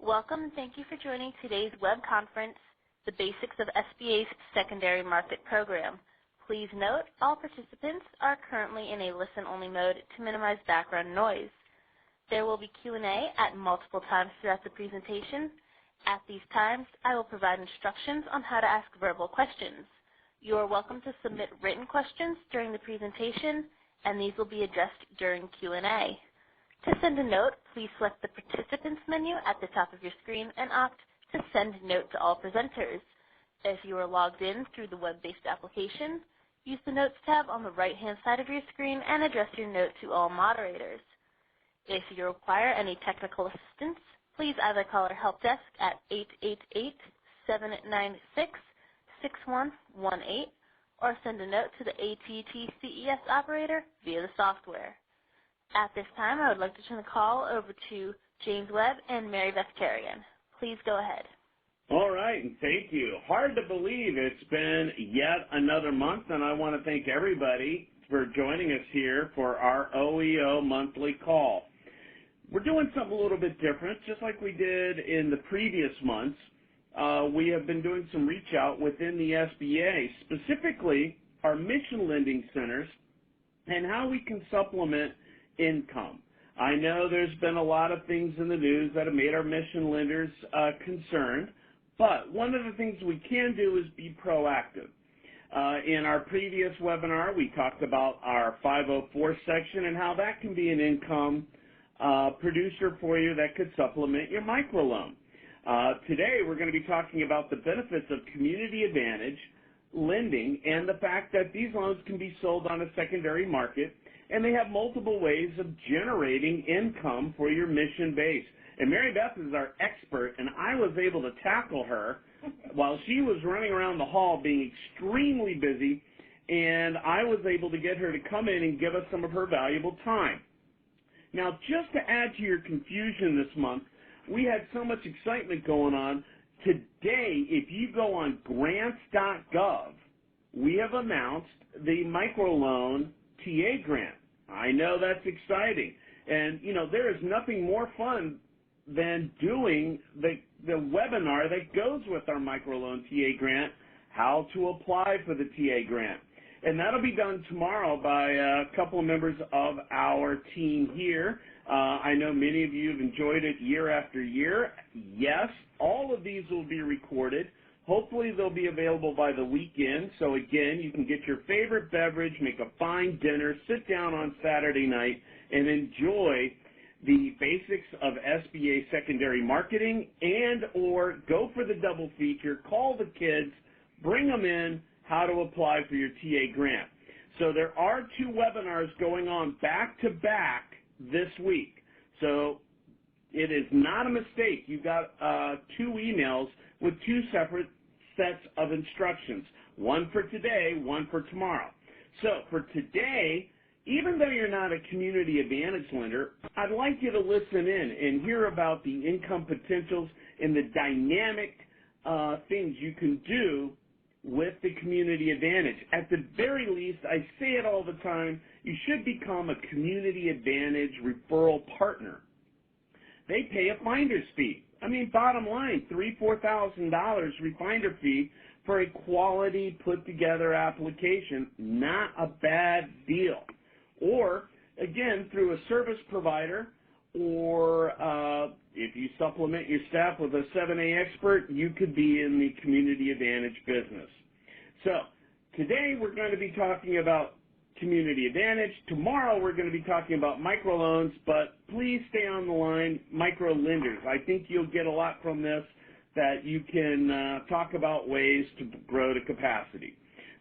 Welcome and thank you for joining today's web conference, The Basics of SBA's Secondary Market Program. Please note all participants are currently in a listen-only mode to minimize background noise. There will be Q&A at multiple times throughout the presentation. At these times, I will provide instructions on how to ask verbal questions. You are welcome to submit written questions during the presentation, and these will be addressed during Q&A. To send a note, please select the Participants menu at the top of your screen and opt to Send Note to All Presenters. If you are logged in through the web-based application, use the Notes tab on the right-hand side of your screen and address your note to all moderators. If you require any technical assistance, please either call our help desk at 888-796-6118 or send a note to the AT&T CES operator via the software. At this time, I would like to turn the call over to James Webb and Mary Beth Carrigan. Please go ahead. All right, and thank you. Hard to believe it's been yet another month, and I want to thank everybody for joining us here for our OEO monthly call. We're doing something a little bit different, just like we did in the previous months. We have been doing some reach out within the SBA, specifically our mission lending centers, and how we can supplement income. I know there's been a lot of things in the news that have made our mission lenders concerned, but one of the things we can do is be proactive. In our previous webinar, we talked about our 504 section and how that can be an income producer for you that could supplement your microloan. Today, we're going to be talking about the benefits of community advantage lending and the fact that these loans can be sold on a secondary market, and they have multiple ways of generating income for your mission base. And Mary Beth is our expert, and I was able to tackle her while she was running around the hall being extremely busy, and I was able to get her to come in and give us some of her valuable time. Now, just to add to your confusion this month, we had so much excitement going on. Today, if you go on grants.gov, we have announced the microloan TA grant. I know that's exciting. And, you know, there is nothing more fun than doing the webinar that goes with our microloan TA grant, how to apply for the TA grant. And that'll be done tomorrow by a couple of members of our team here. I know many of you have enjoyed it year after year. Yes, all of these will be recorded. Hopefully they'll be available by the weekend. So again, you can get your favorite beverage, make a fine dinner, sit down on Saturday night, and enjoy the basics of SBA secondary marketing, and or go for the double feature, call the kids, bring them in, how to apply for your TA grant. So there are two webinars going on back-to-back this week. So it is not a mistake. You got two emails with two separate sets of instructions, one for today, one for tomorrow. So for today, even though you're not a community advantage lender, I'd like you to listen in and hear about the income potentials and the dynamic things you can do with the community advantage. At the very least, I say it all the time, you should become a community advantage referral partner. They pay a finder's fee. I mean, bottom line, $3,000–4,000 refinder fee for a quality put-together application. Not a bad deal. Or, again, through a service provider, or if you supplement your staff with a 7A expert, you could be in the community advantage business. So, today we're going to be talking about community advantage. Tomorrow we're going to be talking about microloans, but please stay on the line, micro lenders. I think you'll get a lot from this that you can talk about ways to grow to capacity.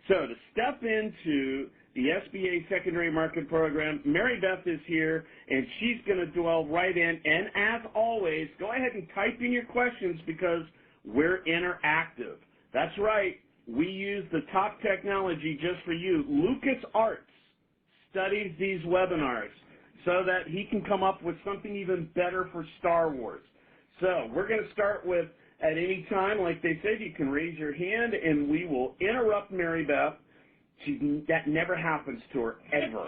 So to step into the SBA Secondary Market Program, Mary Beth is here, and she's going to dwell right in. And as always, go ahead and type in your questions because we're interactive. That's right. We use the top technology just for you. Lucas Arts studies these webinars so that he can come up with something even better for Star Wars. So we're going to start with, at any time, like they said, you can raise your hand and we will interrupt Mary Beth. That never happens to her, ever.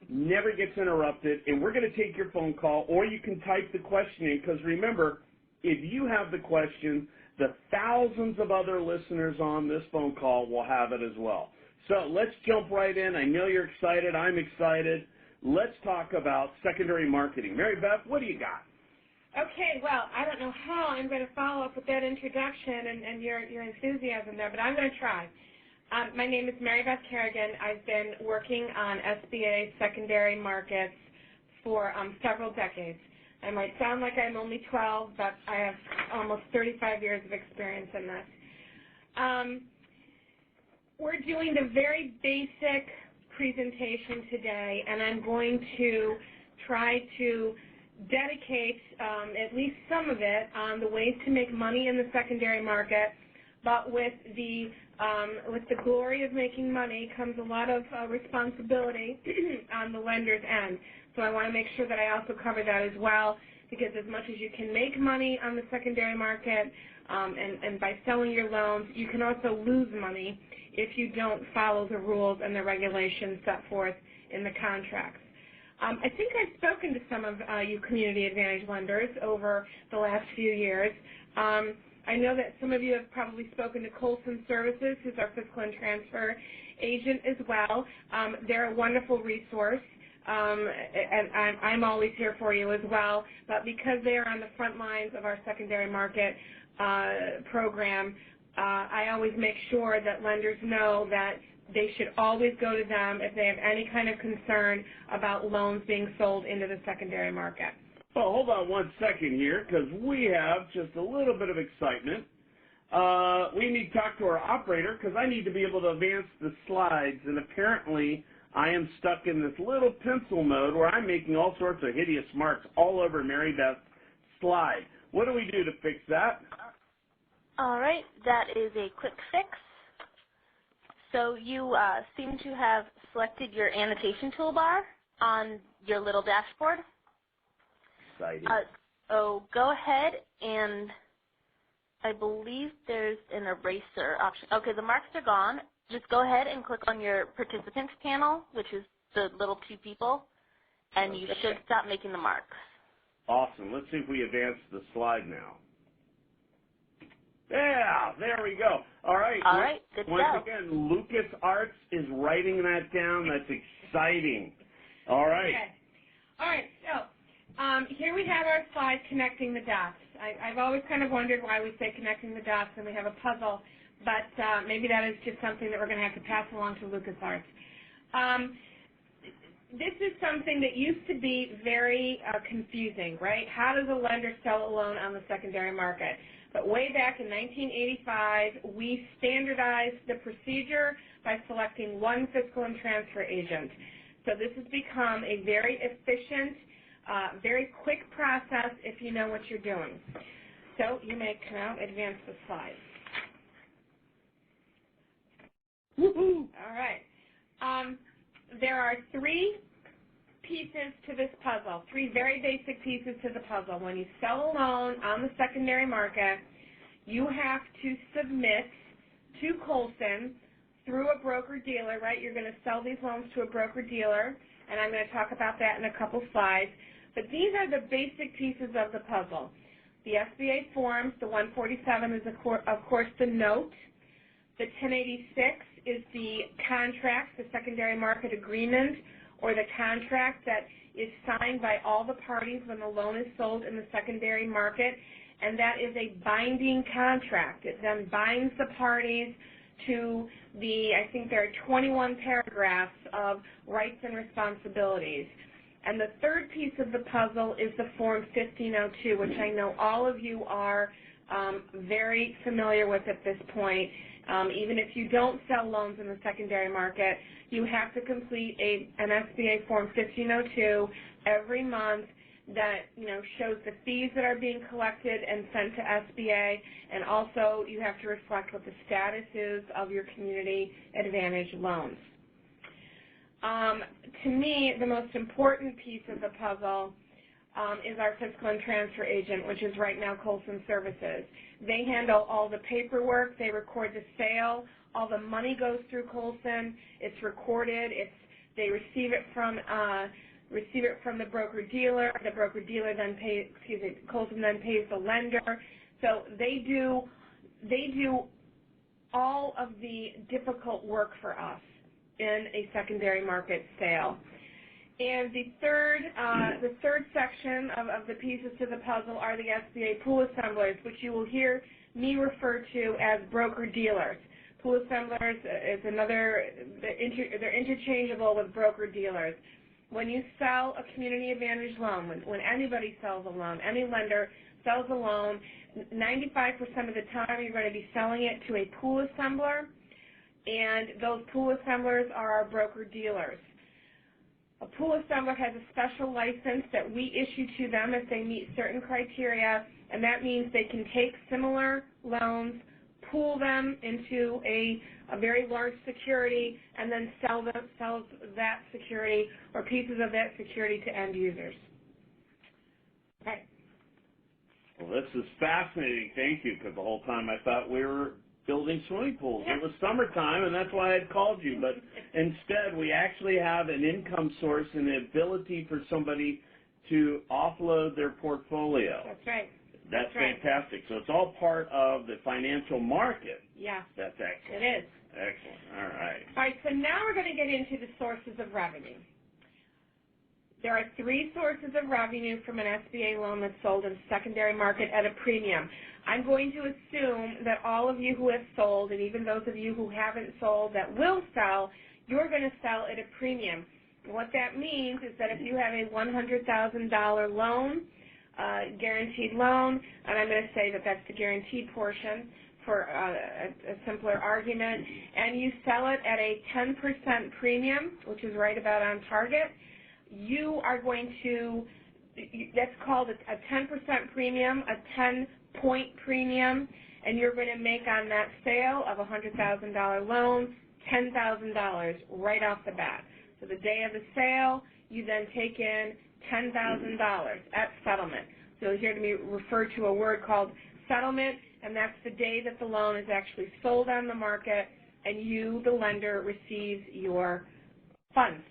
Never gets interrupted, and we're going to take your phone call, or you can type the question in, because remember, if you have the question, the thousands of other listeners on this phone call will have it as well. So let's jump right in. I know you're excited. I'm excited. Let's talk about secondary marketing. Mary Beth, what do you got? Okay, well, I don't know how I'm going to follow up with that introduction and your enthusiasm there, but I'm going to try. My name is Mary Beth Kerrigan. I've been working on SBA secondary markets for several decades. I might sound like I'm only 12, but I have almost 35 years of experience in this. We're doing the very basic presentation today, and I'm going to try to dedicate at least some of it on the ways to make money in the secondary market, but with the glory of making money comes a lot of responsibility on the lender's end. So I want to make sure that I also cover that as well, because as much as you can make money on the secondary market and by selling your loans, you can also lose money if you don't follow the rules and the regulations set forth in the contracts. I think I've spoken to some of you Community Advantage lenders over the last few years. I know that some of you have probably spoken to Colson Services, who's our fiscal and transfer agent as well. They're a wonderful resource, and I'm always here for you as well. But because they are on the front lines of our secondary market program, I always make sure that lenders know that they should always go to them if they have any kind of concern about loans being sold into the secondary market. Well, hold on one second here, because we have just a little bit of excitement. We need to talk to our operator, because I need to be able to advance the slides, and apparently I am stuck in this little pencil mode where I'm making all sorts of hideous marks all over Mary Beth's slide. What do we do to fix that? All right, that is a quick fix. So you seem to have selected your annotation toolbar on your little dashboard. Exciting. So go ahead, and I believe there's an eraser option. Okay, the marks are gone. Just go ahead and click on your participants panel, which is the little two people, and you should stop making the marks. Awesome. Let's see if we advance the slide now. Yeah, there we go. All right. All right, good to go. Once again, Lucas Arts is writing that down. That's exciting. All right. Okay. All right, so here we have our slide connecting the dots. I've always kind of wondered why we say connecting the dots and we have a puzzle, but maybe that is just something that we're going to have to pass along to Lucas Arts. This is something that used to be very confusing, right? How does a lender sell a loan on the secondary market? But way back in 1985, we standardized the procedure by selecting one fiscal and transfer agent. So this has become a very efficient, very quick process if you know what you're doing. So you may now advance the slide. Woohoo! All right. There are three pieces to this puzzle, three very basic pieces to the puzzle. When you sell a loan on the secondary market, you have to submit to Colson through a broker-dealer, right? You're going to sell these loans to a broker-dealer, and I'm going to talk about that in a couple slides. But these are the basic pieces of the puzzle. The SBA forms, the 147 is, of course, the note. The 1086 is the contract, the secondary market agreement, or the contract that is signed by all the parties when the loan is sold in the secondary market, and that is a binding contract. It then binds the parties to I think there are 21 paragraphs of rights and responsibilities. And the third piece of the puzzle is the Form 1502, which I know all of you are very familiar with at this point. Even if you don't sell loans in the secondary market, you have to complete an SBA Form 1502 every month that shows the fees that are being collected and sent to SBA, and also you have to reflect what the status is of your Community Advantage loans. To me, the most important piece of the puzzle is our fiscal and transfer agent, which is right now Colson Services. They handle all the paperwork. They record the sale. All the money goes through Colson. It's recorded. They receive it from receive it from the broker-dealer. The broker-dealer then Colton then pays the lender. So they do all of the difficult work for us in a secondary market sale. And the third section of the pieces to the puzzle are the SBA pool assemblers, which you will hear me refer to as broker-dealers. Pool assemblers is another, they're interchangeable with broker-dealers. When you sell a community advantage loan, when anybody sells a loan, any lender sells a loan, 95% of the time you're going to be selling it to a pool assembler, and those pool assemblers are our broker-dealers. A pool assembler has a special license that we issue to them if they meet certain criteria, and that means they can take similar loans, pool them into a very large security, and then sell that security or pieces of that security to end users. Okay. Well, this is fascinating. Thank you, because the whole time I thought we were building swimming pools. Yeah. It was summertime, and that's why I had called you. But instead, we actually have an income source and the ability for somebody to offload their portfolio. That's right. That's right. fantastic. So it's all part of the financial market. Yeah. That's excellent. It is. Excellent. All right. All right, so now we're going to get into the sources of revenue. There are three sources of revenue from an SBA loan that's sold in the secondary market at a premium. I'm going to assume that all of you who have sold, and even those of you who haven't sold that will sell, you're going to sell at a premium. And what that means is that if you have a $100,000 loan, guaranteed loan, and I'm going to say that that's the guaranteed portion for a simpler argument, and you sell it at a 10% premium, which is right about on target, you are going to, that's called a 10% premium, a 10-point premium, and you're going to make on that sale of a $100,000 loan $10,000 right off the bat. So the day of the sale, you then take in $10,000 at settlement. So you'll hear me refer to a word called settlement, and that's the day that the loan is actually sold on the market and you, the lender, receives your funds.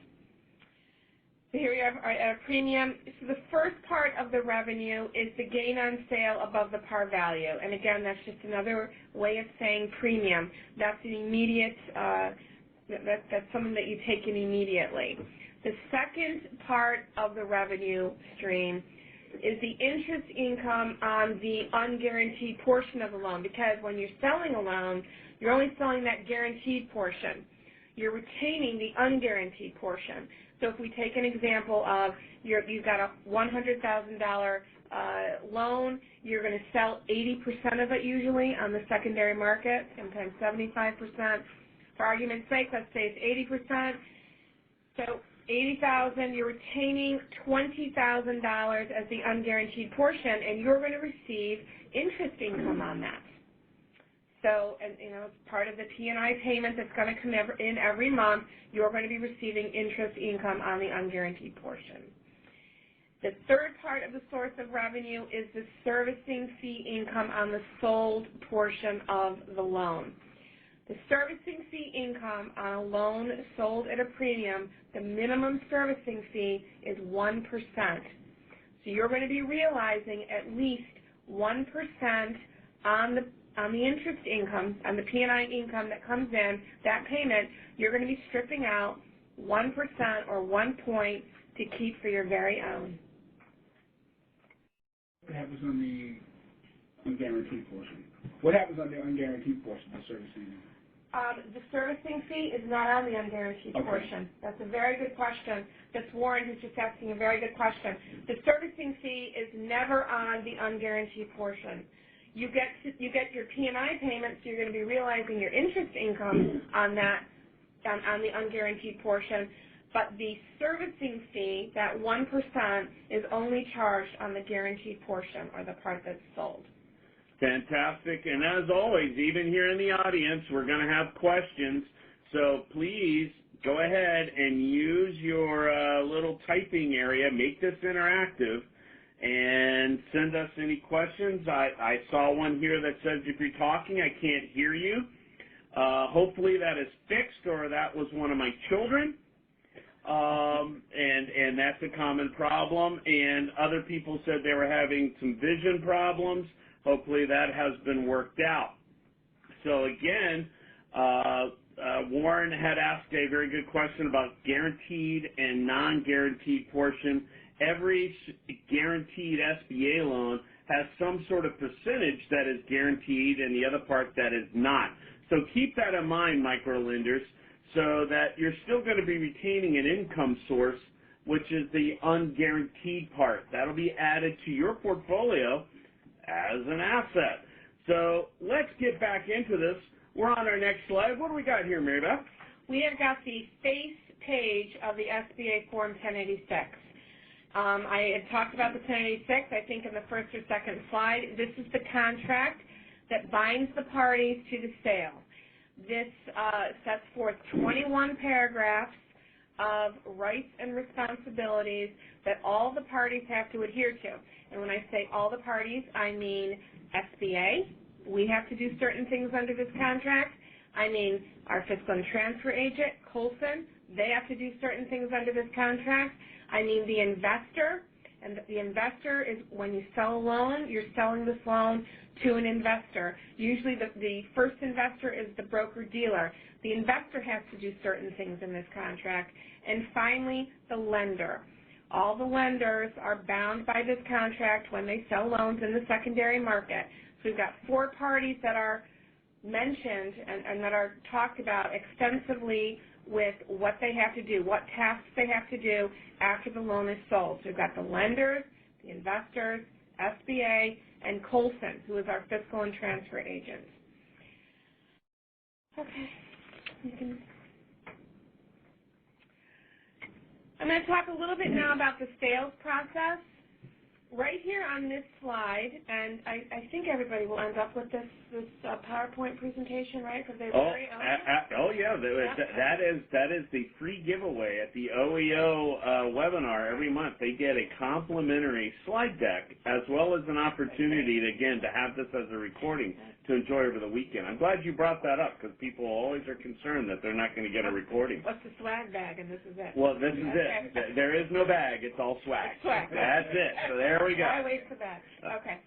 So here we have a premium. So the first part of the revenue is the gain on sale above the par value. And again, that's just another way of saying premium. That's an immediate, that's something that you take in immediately. The second part of the revenue stream is the interest income on the unguaranteed portion of the loan, because when you're selling a loan, you're only selling that guaranteed portion. You're retaining the unguaranteed portion. So if we take an example of you've got a $100,000 loan, you're going to sell 80% of it usually on the secondary market, sometimes 75%. For argument's sake, let's say it's 80%. So $80,000, you're retaining $20,000 as the unguaranteed portion, and you're going to receive interest income on that. So, and it's part of the P&I payment that's going to come in every month. You're going to be receiving interest income on the unguaranteed portion. The third part of the source of revenue is the servicing fee income on the sold portion of the loan. The servicing fee income on a loan sold at a premium, the minimum servicing fee is 1%. So you're going to be realizing at least 1% on the interest income, on the P&I income that comes in, that payment, you're going to be stripping out 1% or 1 point to keep for your very own. What happens on the unguaranteed portion? What happens on the unguaranteed portion of servicing? The servicing fee is not on the unguaranteed portion. That's a very good question. That's Warren who's just asking a very good question. The servicing fee is never on the unguaranteed portion. You get your P&I payments, so you're going to be realizing your interest income on that, on the unguaranteed portion, but the servicing fee, that 1%, is only charged on the guaranteed portion, or the part that's sold. Fantastic. And as always, even here in the audience, we're going to have questions. So please go ahead and use your little typing area. Make this interactive and send us any questions. I saw one here that says, if you're talking, I can't hear you. Hopefully that is fixed, or that was one of my children. and that's a common problem. And other people said they were having some vision problems. Hopefully that has been worked out. So again, Warren had asked a very good question about guaranteed and non-guaranteed portion. Every guaranteed SBA loan has some sort of percentage that is guaranteed and the other part that is not. So keep that in mind, microlenders, so that you're still going to be retaining an income source, which is the unguaranteed part. That'll be added to your portfolio as an asset. So let's get back into this. We're on our next slide. What do we got here, Mary Beth? We have got the face page of the SBA Form 1086. I had talked about the 1086, I think, in the first or second slide. This is the contract that binds the parties to the sale. This sets forth 21 paragraphs of rights and responsibilities that all the parties have to adhere to. And when I say all the parties, I mean SBA. We have to do certain things under this contract. I mean our fiscal and transfer agent, Colson, they have to do certain things under this contract. I mean the investor, and the investor is when you sell a loan, you're selling this loan to an investor. Usually the first investor is the broker-dealer. The investor has to do certain things in this contract. And finally, the lender. All the lenders are bound by this contract when they sell loans in the secondary market. So we've got 4 parties that are mentioned and that are talked about extensively with what they have to do, what tasks they have to do after the loan is sold. So we've got the lenders, the investors, SBA, and Colson, who is our fiscal and transfer agent. Okay. I'm going to talk a little bit now about the sales process. Right here on this slide, and I think everybody will end up with this PowerPoint presentation, right? Because they're very that is the free giveaway at the OEO webinar every month. They get a complimentary slide deck as well as an opportunity to have this as a recording to enjoy over the weekend. I'm glad you brought that up because people always are concerned that they're not going to get a recording. What's the swag bag? And this is it. Well, this is it. There is no bag. It's all swag. Swag. That's it. So there we go. I wait for that. Okay.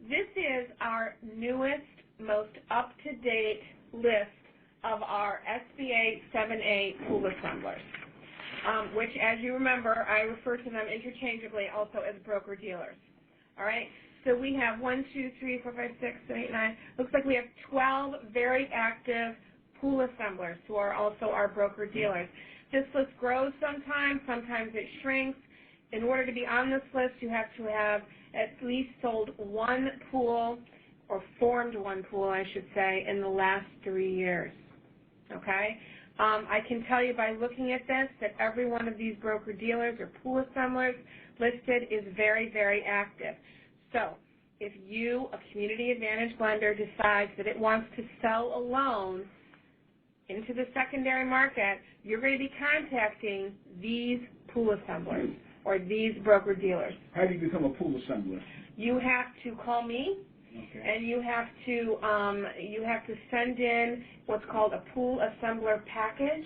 This is our newest, most up-to-date list of our SBA 7A pool assemblers, which, as you remember, I refer to them interchangeably also as broker-dealers. All right? So we have 1, 2, 3, 4, 5, 6, 7, 8, 9. Looks like we have 12 very active pool assemblers who are also our broker-dealers. This list grows sometimes it shrinks. In order to be on this list, you have to have at least sold one pool, or formed one pool, I should say, in the last 3 years. Okay? I can tell you by looking at this that every one of these broker-dealers or pool assemblers listed is very, very active. So if you, a community advantage lender, decides that it wants to sell a loan into the secondary market, you're going to be contacting these pool assemblers or these broker-dealers. How do you become a pool assembler? You have to call me, and you have to send in what's called a pool assembler package.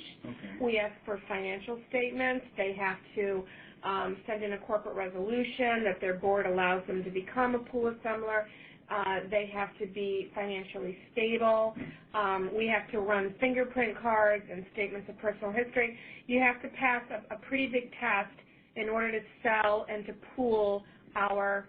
We ask for financial statements. They have to send in a corporate resolution that their board allows them to become a pool assembler. They have to be financially stable. We have to run fingerprint cards and statements of personal history. You have to pass a pretty big test in order to sell and to pool our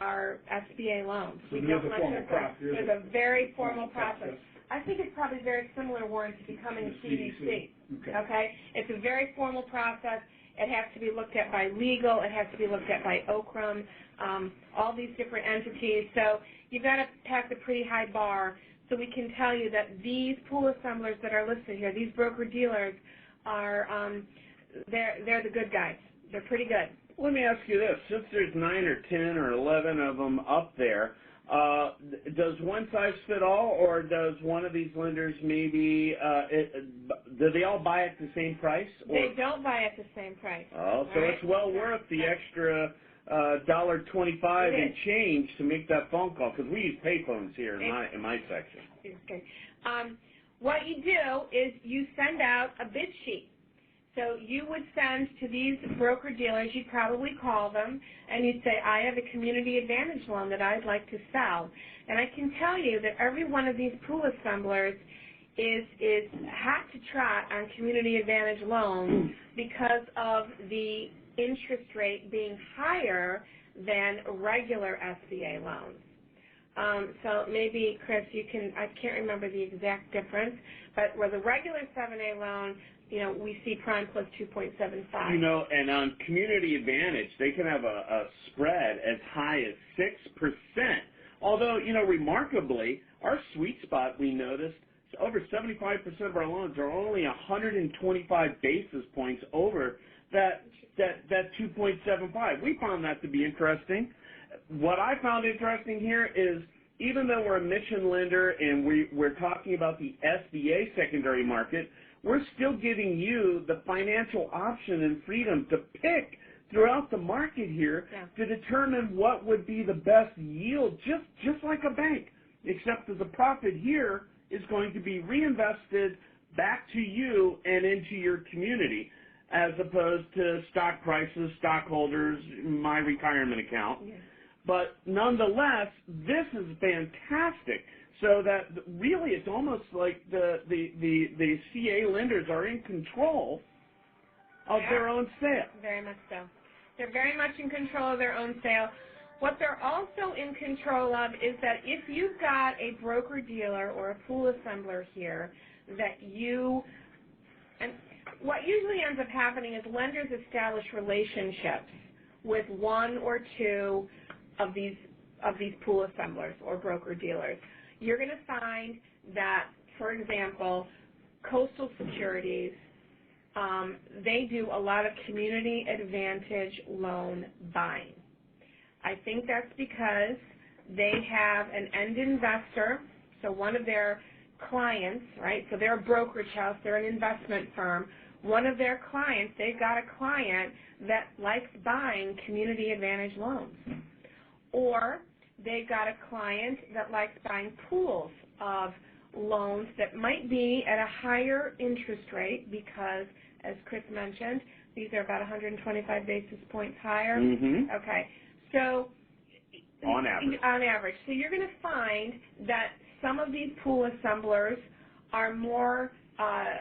SBA loans. So there's a very formal process. I think it's probably very similar, Warren, to becoming a CDC. Okay? It's a very formal process. It has to be looked at by legal. It has to be looked at by OCRM, all these different entities. So you've got to pass a pretty high bar. So we can tell you that these pool assemblers that are listed here, these broker-dealers, are they're the good guys. They're pretty good. Let me ask you this. Since there's 9 or 10 or 11 of them up there, does one size fit all, or does one of these lenders maybe, do they all buy at the same price? Or? They don't buy at the same price. Oh, so it's well worth the extra $1.25 and change to make that phone call, because we use payphones here in my section. Okay. What you do is you send out a bid sheet. So you would send to these broker-dealers, you'd probably call them, and you'd say, I have a community advantage loan that I'd like to sell. And I can tell you that every one of these pool assemblers is hot to trot on community advantage loans because of the interest rate being higher than regular SBA loans. So maybe, Chris, you can, I can't remember the exact difference, but with a regular 7A loan, you know, we see prime plus 2.75. You know, and on Community Advantage, they can have a spread as high as 6%. Although, you know, remarkably, our sweet spot, we noticed, over 75% of our loans are only 125 basis points over that 2.75. We found that to be interesting. What I found interesting here is, even though we're a mission lender and we're talking about the SBA secondary market, we're still giving you the financial option and freedom to pick throughout the market here to determine what would be the best yield, just like a bank, except that the profit here is going to be reinvested back to you and into your community, as opposed to stock prices, stockholders, my retirement account. Yeah. But nonetheless, this is fantastic. So that really, it's almost like the CA lenders are in control of their own sale. Very much so. They're very much in control of their own sale. What they're also in control of is that if you've got a broker-dealer or a pool assembler here that you, and what usually ends up happening is lenders establish relationships with one or two of these pool assemblers or broker-dealers. You're going to find that, for example, Coastal Securities, they do a lot of community advantage loan buying. I think that's because they have an end investor, so one of their clients, right, so they're a brokerage house, they're an investment firm. One of their clients, they've got a client that likes buying community advantage loans. Or they've got a client that likes buying pools of loans that might be at a higher interest rate because, as Chris mentioned, these are about 125 basis points higher. Mm-hmm. Okay. So on average. On average. So you're going to find that some of these pool assemblers are more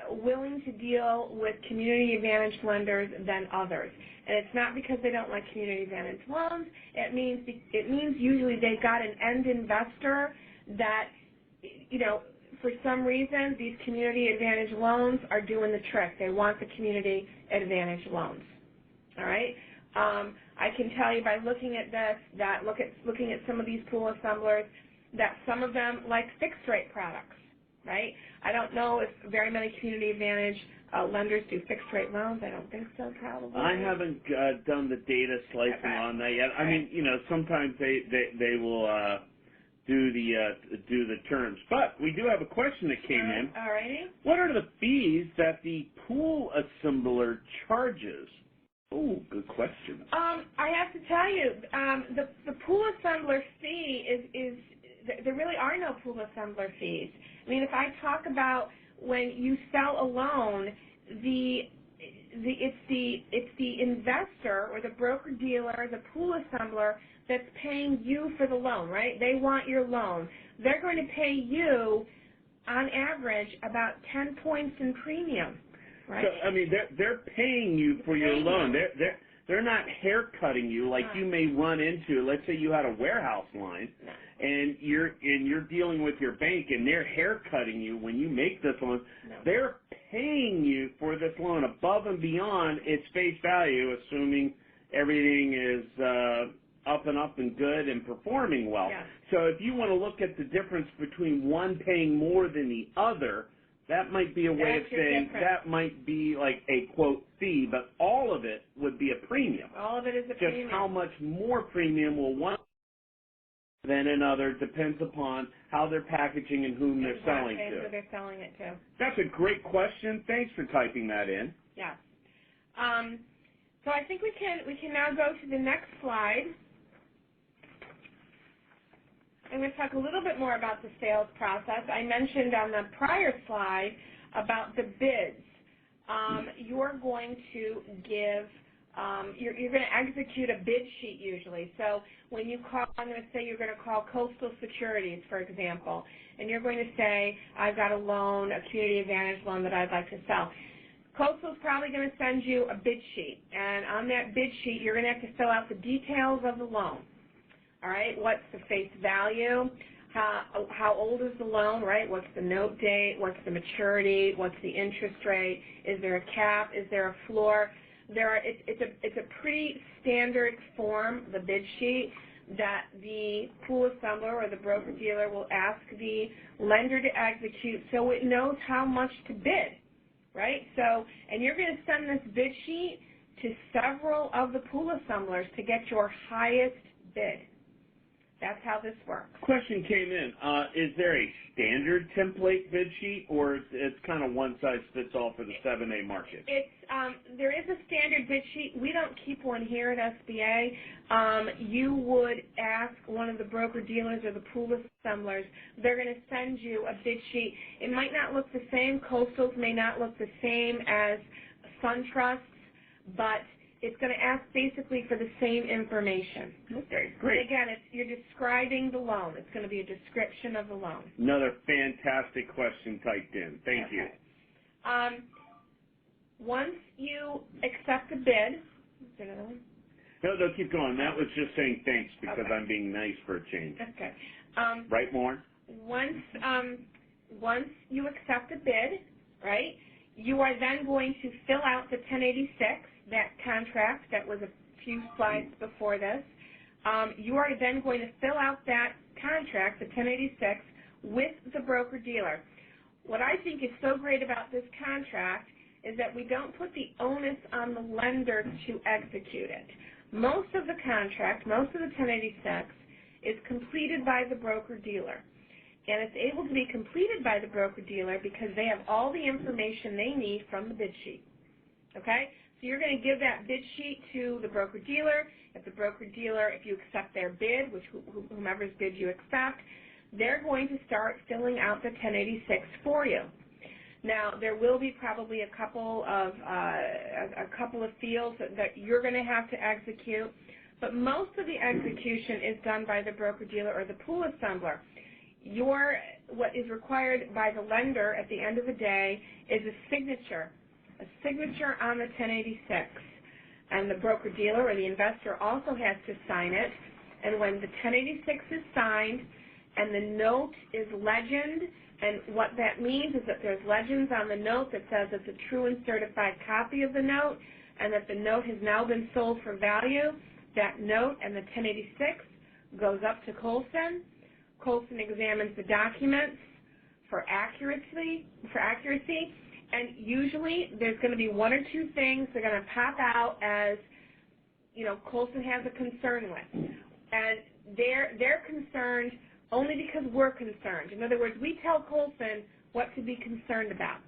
willing to deal with community advantage lenders than others. And it's not because they don't like community advantage loans. It means usually they've got an end investor that, you know, for some reason these community advantage loans are doing the trick. They want the community advantage loans. All right? I can tell you by looking at this, looking at some of these pool assemblers, that some of them like fixed rate products, right? I don't know if very many community advantage lenders do fixed rate loans. I don't think so, probably. I haven't done the data slicing on that yet. I mean, you know, sometimes they will do the terms. But we do have a question that came in. All righty. What are the fees that the pool assembler charges? Oh, good question. I have to tell you, the pool assembler fee is there really are no pool assembler fees. I mean, if I talk about when you sell a loan, it's the investor or the broker dealer, the pool assembler that's paying you for the loan, right? They want your loan. They're going to pay you, on average, about 10 points in premium, right? So I mean, they're paying you for your loan. They're not haircutting you like you may run into. Let's say you had a warehouse line, and you're dealing with your bank, and they're haircutting you when you make this loan. No. They're paying you for this loan above and beyond its face value, assuming everything is up and good and performing well. Yeah. So if you want to look at the difference between one paying more than the other, that might be a way of saying that might be like a, quote, fee, but all of it would be a premium. All of it is a premium. Just how much more premium will one than another depends upon how they're packaging and whom they're selling to. And who they're selling it to. That's a great question. Thanks for typing that in. Yeah. So I think we can now go to the next slide. I'm going to talk a little bit more about the sales process. I mentioned on the prior slide about the bids. you're going to give, you're going to execute a bid sheet usually. So when you call, I'm going to say you're going to call Coastal Securities, for example, and you're going to say, I've got a loan, a community advantage loan that I'd like to sell. Coastal's probably going to send you a bid sheet, and on that bid sheet, you're going to have to fill out the details of the loan. All right, what's the face value? How old is the loan, right? What's the note date? What's the maturity? What's the interest rate? Is there a cap? Is there a floor? It's a pretty standard form, the bid sheet, that the pool assembler or the broker-dealer will ask the lender to execute so it knows how much to bid, right? So, and you're going to send this bid sheet to several of the pool assemblers to get your highest bid. That's how this works. Question came in. Is there a standard template bid sheet, or it's kind of one size fits all for the 7A market? There is a standard bid sheet. We don't keep one here at SBA. You would ask one of the broker-dealers or the pool assemblers. They're going to send you a bid sheet. It might not look the same. Coastals may not look the same as SunTrusts, but it's going to ask basically for the same information. Okay, great. Again, you're describing the loan. It's going to be a description of the loan. Another fantastic question typed in. Thank you. Once you accept a bid, is there another one? No, keep going. That was just saying thanks because I'm being nice for a change. Okay. Right, Lauren? Once you accept a bid, right, you are then going to fill out the 1086, that contract that was a few slides before this. You are then going to fill out that contract, the 1086, with the broker-dealer. What I think is so great about this contract is that we don't put the onus on the lender to execute it. Most of the contract, most of the 1086, is completed by the broker-dealer. And it's able to be completed by the broker-dealer because they have all the information they need from the bid sheet. Okay? So you're going to give that bid sheet to the broker-dealer. If the broker-dealer, if you accept their bid, which whomever's bid you accept, they're going to start filling out the 1086 for you. Now, there will be probably a couple of fields that you're going to have to execute, but most of the execution is done by the broker-dealer or the pool assembler. What is required by the lender at the end of the day is a signature on the 1086. And the broker-dealer or the investor also has to sign it. And when the 1086 is signed and the note is legend, and what that means is that there's legends on the note that says it's a true and certified copy of the note and that the note has now been sold for value, that note and the 1086 goes up to Colson. Colson examines the documents for accuracy, and usually there's going to be one or two things that are going to pop out as, Colson has a concern with. And they're concerned only because we're concerned. In other words, we tell Colson what to be concerned about.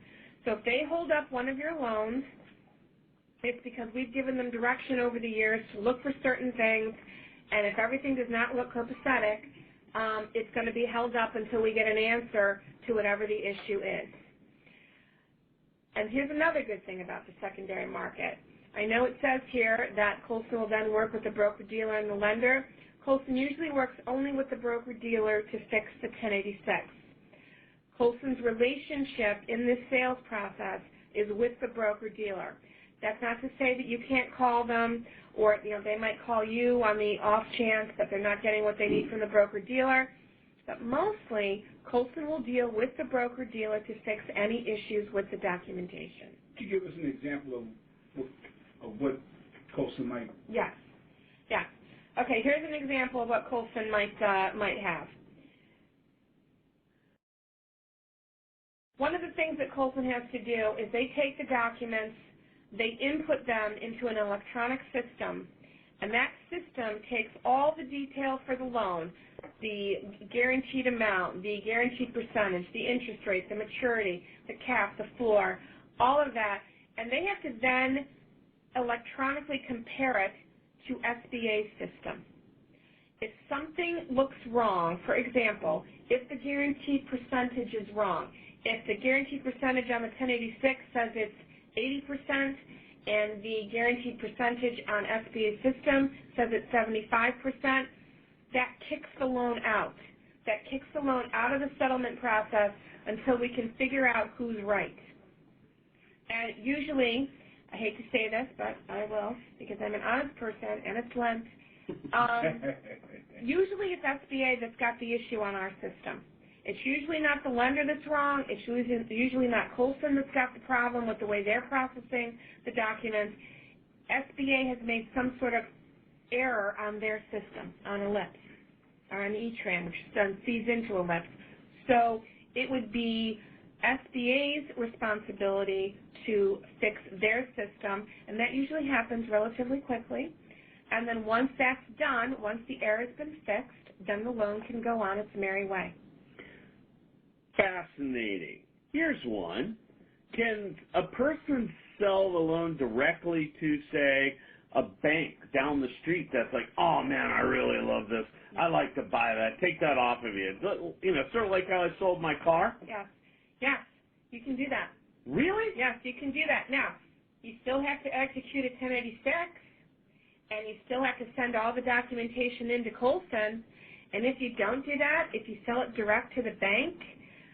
So if they hold up one of your loans, it's because we've given them direction over the years to look for certain things, and if everything does not look copacetic, it's going to be held up until we get an answer to whatever the issue is. And here's another good thing about the secondary market. I know it says here that Colson will then work with the broker-dealer and the lender. Colson usually works only with the broker-dealer to fix the 1086. Colson's relationship in this sales process is with the broker-dealer. That's not to say that you can't call them or they might call you on the off chance that they're not getting what they need from the broker-dealer. But mostly, Colson will deal with the broker-dealer to fix any issues with the documentation. Could you give us an example of what Colson might? Yes. Yeah. Okay, here's an example of what Colson might have. One of the things that Colson has to do is they take the documents, they input them into an electronic system, and that system takes all the detail for the loan, the guaranteed amount, the guaranteed percentage, the interest rate, the maturity, the cap, the floor, all of that, and they have to then electronically compare it to SBA's system. If something looks wrong, for example, if the guaranteed percentage is wrong, if the guaranteed percentage on the 1086 says it's 80%, and the guaranteed percentage on SBA system says it's 75%, that kicks the loan out. That kicks the loan out of the settlement process until we can figure out who's right. And usually, I hate to say this, but I will because I'm an honest person and it's Lent. Usually it's SBA that's got the issue on our system. It's usually not the lender that's wrong. It's usually not Colson that's got the problem with the way they're processing the documents. SBA has made some sort of error on their system, on Ellipse, or on E-Tran, which then feeds into Ellipse. So it would be SBA's responsibility to fix their system, and that usually happens relatively quickly. And then once that's done, once the error has been fixed, then the loan can go on its merry way. Fascinating. Here's one. Can a person sell the loan directly to, say, a bank down the street that's like, oh, man, I really love this. I'd like to buy that. Take that off of you. You know, sort of like how I sold my car? Yes. Yes, you can do that. Really? Yes, you can do that. Now, you still have to execute a 1086, and you still have to send all the documentation into Colson. And if you don't do that, if you sell it direct to the bank,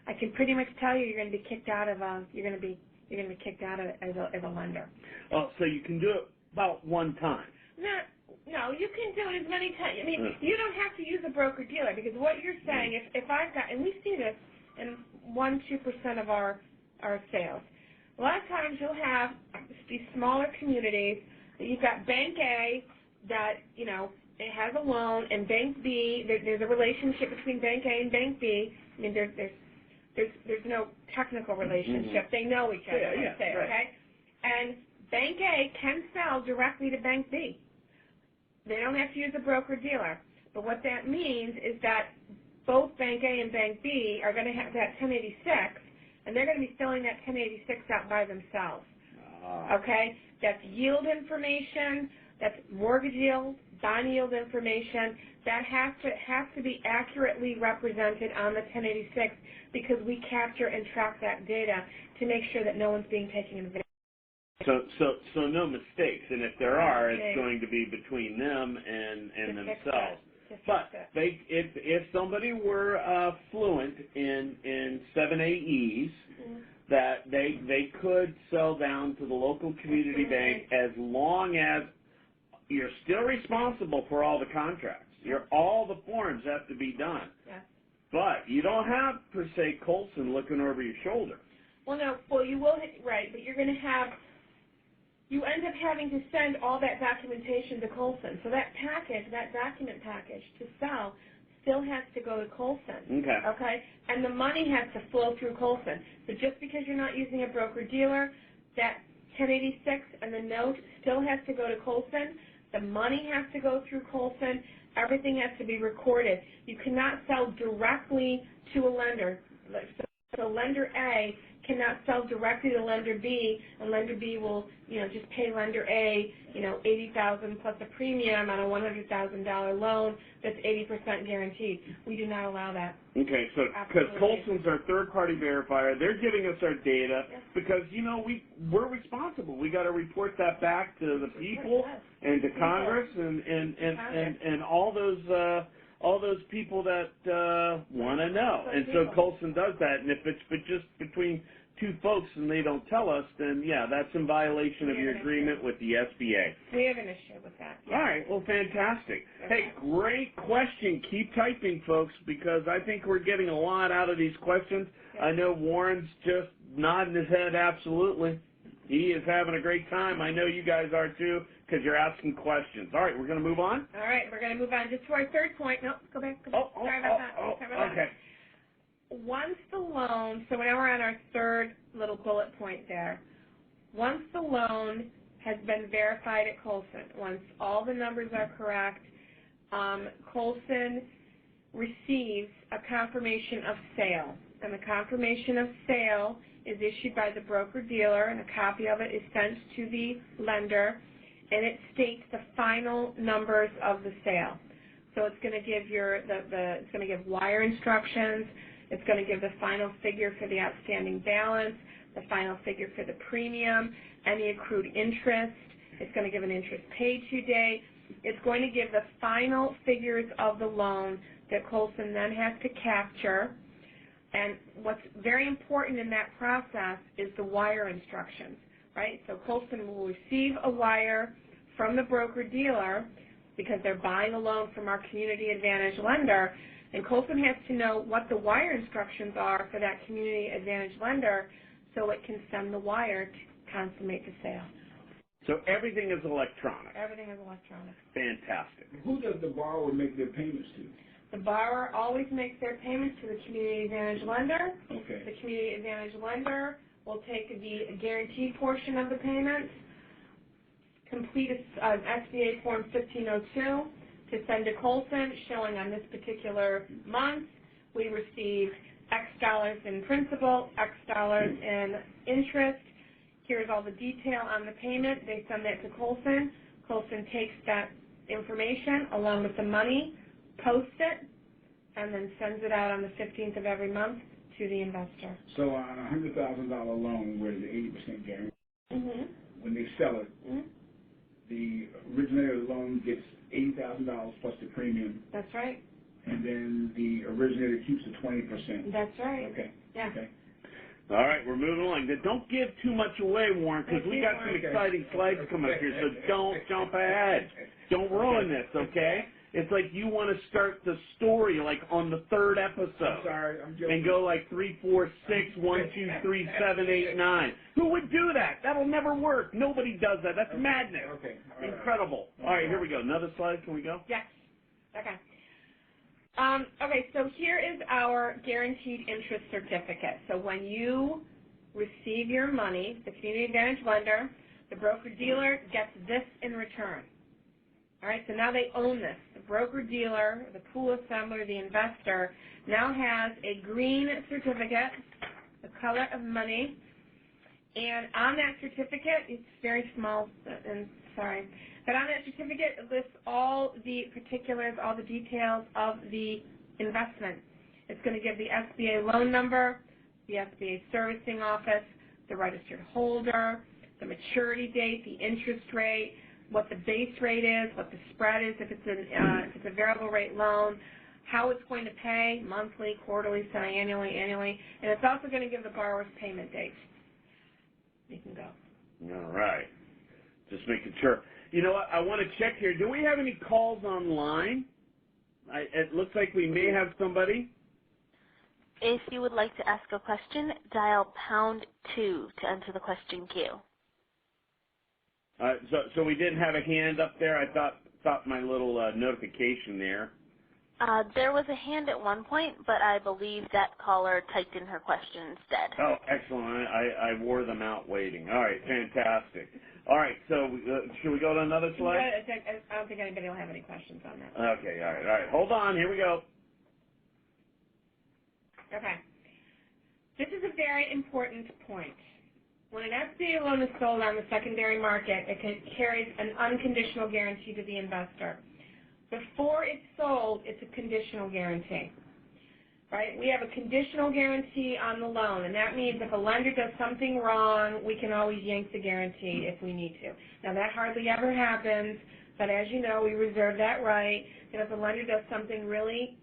I can pretty much tell you you're going to be kicked out of you're going to be kicked out as a lender. Oh, so you can do it about one time. No, you can do it as many times. I mean, you don't have to use a broker dealer because what you're saying, if I've got, and we see this in 1-2% of our sales. A lot of times you'll have these smaller communities. You've got Bank A that, you know, it has a loan, and Bank B, there's a relationship between Bank A and Bank B. I mean, there's no technical relationship. They know each other, let's say, right. okay? And Bank A can sell directly to Bank B. They don't have to use a broker-dealer. But what that means is that both Bank A and Bank B are going to have that 1086, and they're going to be filling that 1086 out by themselves. Okay? That's yield information. That's mortgage yield, bond yield information. That has to be accurately represented on the 1086 because we capture and track that data to make sure that no one's being taken advantage. So no mistakes, and if there are, it's going to be between them and themselves. But if somebody were fluent in 7AEs, that they could sell down to the local community bank as long as you're still responsible for all the contracts. All the forms have to be done. Yes. But you don't have, per se, Colson looking over your shoulder. Well, no. Well, you will, right, but you're going to have, you end up having to send all that documentation to Colson. So that package, that document package to sell still has to go to Colson. Okay. Okay? And the money has to flow through Colson. So just because you're not using a broker-dealer, that 1086 and the note still has to go to Colson. The money has to go through Colson. Everything has to be recorded. You cannot sell directly to a lender. So lender A cannot sell directly to lender B, and lender B will, just pay lender A, $80,000 plus a premium on a $100,000 loan that's 80% guaranteed. We do not allow that. Okay, so because Colson's our third-party verifier, they're giving us our data because we're responsible. We got to report that back to the people and to Congress and all those people that want to know. And so Colson does that. And if it's just between two folks and they don't tell us, then that's in violation of your agreement with the SBA. We have an issue with that. All right, well, fantastic. Hey, great question. Keep typing, folks, because I think we're getting a lot out of these questions. I know Warren's just nodding his head absolutely. He is having a great time. I know you guys are too, because you're asking questions. All right, we're going to move on? All right, we're going to move on just to our third point. No, go back. Sorry about that. Okay. Once the loan, so now we're on our third little bullet point there. Once the loan has been verified at Colson, once all the numbers are correct, Colson receives a confirmation of sale. And the confirmation of sale is issued by the broker-dealer, and a copy of it is sent to the lender, and it states the final numbers of the sale. So it's going to give it's going to give wire instructions. It's going to give the final figure for the outstanding balance, the final figure for the premium, any accrued interest. It's going to give an interest paid to date. It's going to give the final figures of the loan that Colson then has to capture. And what's very important in that process is the wire instructions, right? So Colson will receive a wire from the broker-dealer because they're buying a loan from our Community Advantage lender, and Colson has to know what the wire instructions are for that Community Advantage lender so it can send the wire to consummate the sale. So everything is electronic. Everything is electronic. Fantastic. Who does the borrower make their payments to? The borrower always makes their payments to the Community Advantage lender. Okay. The Community Advantage lender will take the guaranteed portion of the payments, complete an SBA Form 1502 to send to Colson, showing on this particular month we received X dollars in principal, X dollars in interest. Here's all the detail on the payment. They send that to Colson. Colson takes that information along with the money, posts it, and then sends it out on the 15th of every month to the investor. So on a $100,000 loan where the 80% guarantee, Mm-hmm. when they sell it, Mm-hmm. the originator of the loan gets $80,000 plus the premium, That's right. and then the originator keeps the 20%. That's right. Okay. Yeah. Okay. All right, we're moving along. Don't give too much away, Warren, because we got some exciting slides coming up here, so don't jump ahead. Don't ruin this, okay? It's like you want to start the story like on the third episode. I'm sorry, I'm joking. And go like 3, 4, 6, 1, 2, 3, 7, 8, 9. Who would do that? That'll never work. Nobody does that. That's madness. Okay. Incredible. All right, here we go. Another slide. Can we go? Yes. Okay. Okay, so here is our guaranteed interest certificate. So when you receive your money, the Community Advantage lender, the broker-dealer gets this in return. All right, so now they own this. The broker-dealer, the pool assembler, the investor now has a green certificate, the color of money, and on that certificate, it's very small, but on that certificate it lists all the particulars, all the details of the investment. It's going to give the SBA loan number, the SBA servicing office, the registered holder, the maturity date, the interest rate, what the base rate is, what the spread is if it's a variable rate loan, how it's going to pay, monthly, quarterly, semi-annually, annually, and it's also going to give the borrower's payment date. You can go. All right. Just making sure. You know what? I want to check here. Do we have any calls online? It looks like we may have somebody. If you would like to ask a question, dial #2 to enter the question queue. So we did have a hand up there. I thought my little notification there. There was a hand at one point, but I believe that caller typed in her question instead. Oh, excellent. I wore them out waiting. All right, fantastic. All right, so should we go to another slide? I don't think anybody will have any questions on that. Okay, all right. Hold on. Here we go. Okay. This is a very important point. When an SBA loan is sold on the secondary market, it carries an unconditional guarantee to the investor. Before it's sold, it's a conditional guarantee, right? We have a conditional guarantee on the loan, and that means if a lender does something wrong, we can always yank the guarantee if we need to. Now, that hardly ever happens, but as you know, we reserve that right. And if a lender does something really,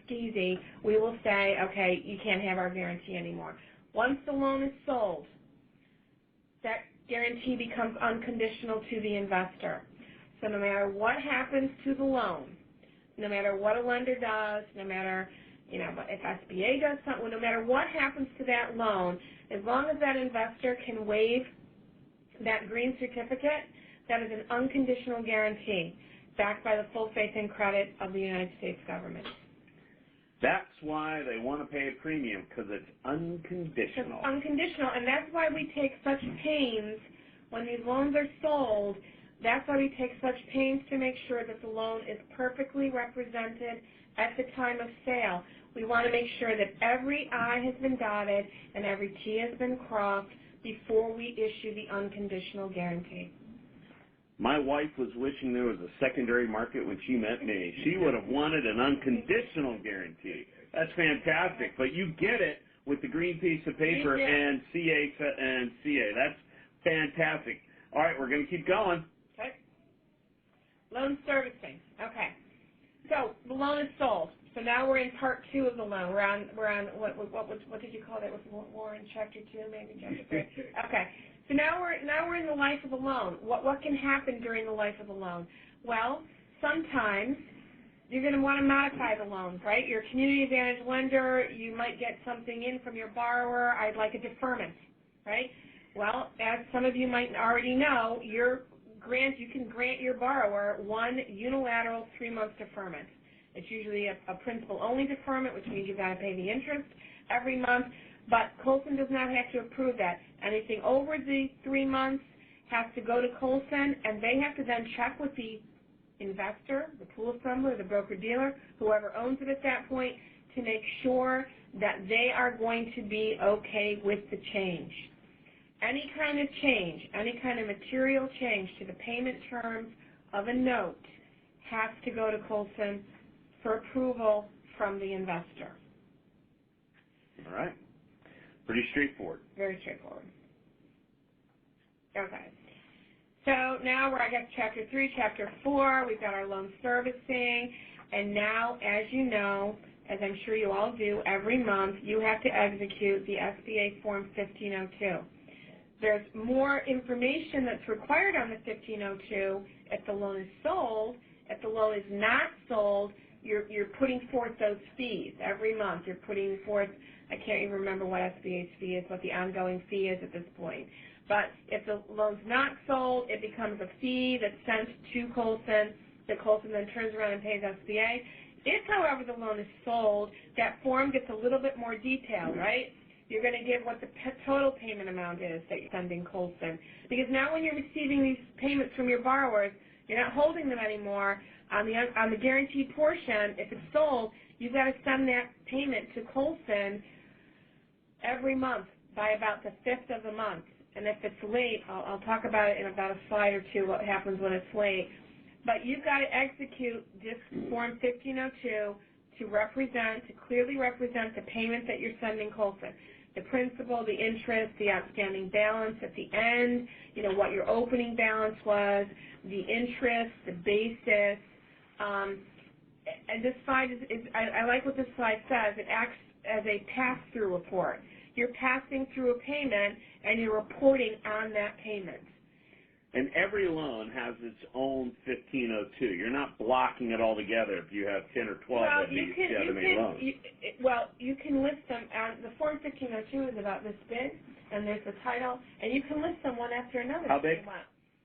skeezy, we will say, okay, you can't have our guarantee anymore. Once the loan is sold, that guarantee becomes unconditional to the investor. So no matter what happens to the loan, no matter what a lender does, no matter, if SBA does something, no matter what happens to that loan, as long as that investor can waive that green certificate, that is an unconditional guarantee backed by the full faith and credit of the United States government. That's why they want to pay a premium, because it's unconditional. It's unconditional, and that's why we take such pains when these loans are sold. That's why we take such pains to make sure that the loan is perfectly represented at the time of sale. We want to make sure that every I has been dotted and every T has been crossed before we issue the unconditional guarantee. My wife was wishing there was a secondary market when she met me. She would have wanted an unconditional guarantee. That's fantastic, but you get it with the green piece of paper and CA. That's fantastic. All right, we're going to keep going. Okay. Loan servicing. Okay. So the loan is sold. So now we're in part 2 of the loan. We're on what did you call that? We're in chapter 2, maybe chapter 3. Okay. So now we're in the life of the loan. What can happen during the life of the loan? Well, sometimes you're going to want to modify the loans, right? You're a community advantage lender. You might get something in from your borrower. I'd like a deferment, right? Well, as some of you might already know, you can grant your borrower one unilateral 3-month deferment. It's usually a principal-only deferment, which means you've got to pay the interest every month, but Colson does not have to approve that. Anything over the 3 months has to go to Colson, and they have to then check with the investor, the pool assembler, the broker-dealer, whoever owns it at that point, to make sure that they are going to be okay with the change. Any kind of change, any kind of material change to the payment terms of a note has to go to Colson for approval from the investor. All right. Pretty straightforward. Very straightforward. Okay. So now we're, I guess, chapter 3, chapter 4. We've got our loan servicing. And now, as you know, as I'm sure you all do, every month you have to execute the SBA Form 1502. There's more information that's required on the 1502 if the loan is sold. If the loan is not sold, you're putting forth those fees every month. You're putting forth, I can't even remember what SBA's fee is, what the ongoing fee is at this point. But if the loan's not sold, it becomes a fee that's sent to Colson, that Colson then turns around and pays SBA. If, however, the loan is sold, that form gets a little bit more detailed, right? You're going to give what the total payment amount is that you're sending Colson. Because now when you're receiving these payments from your borrowers, you're not holding them anymore. On the guaranteed portion, if it's sold, you've got to send that payment to Colson every month by about the 5th of the month. And if it's late, I'll talk about it in about a slide or two, what happens when it's late. But you've got to execute this Form 1502 to clearly represent the payment that you're sending Colson. The principal, the interest, the outstanding balance at the end, what your opening balance was, the interest, the basis. And this slide I like what this slide says. It acts as a pass-through report. You're passing through a payment, and you're reporting on that payment. And every loan has its own 1502. You're not blocking it all together if you have 10 or 12 of these loans. You can list them. The Form 1502 is about this big, and there's the title, and you can list them one after another. How big?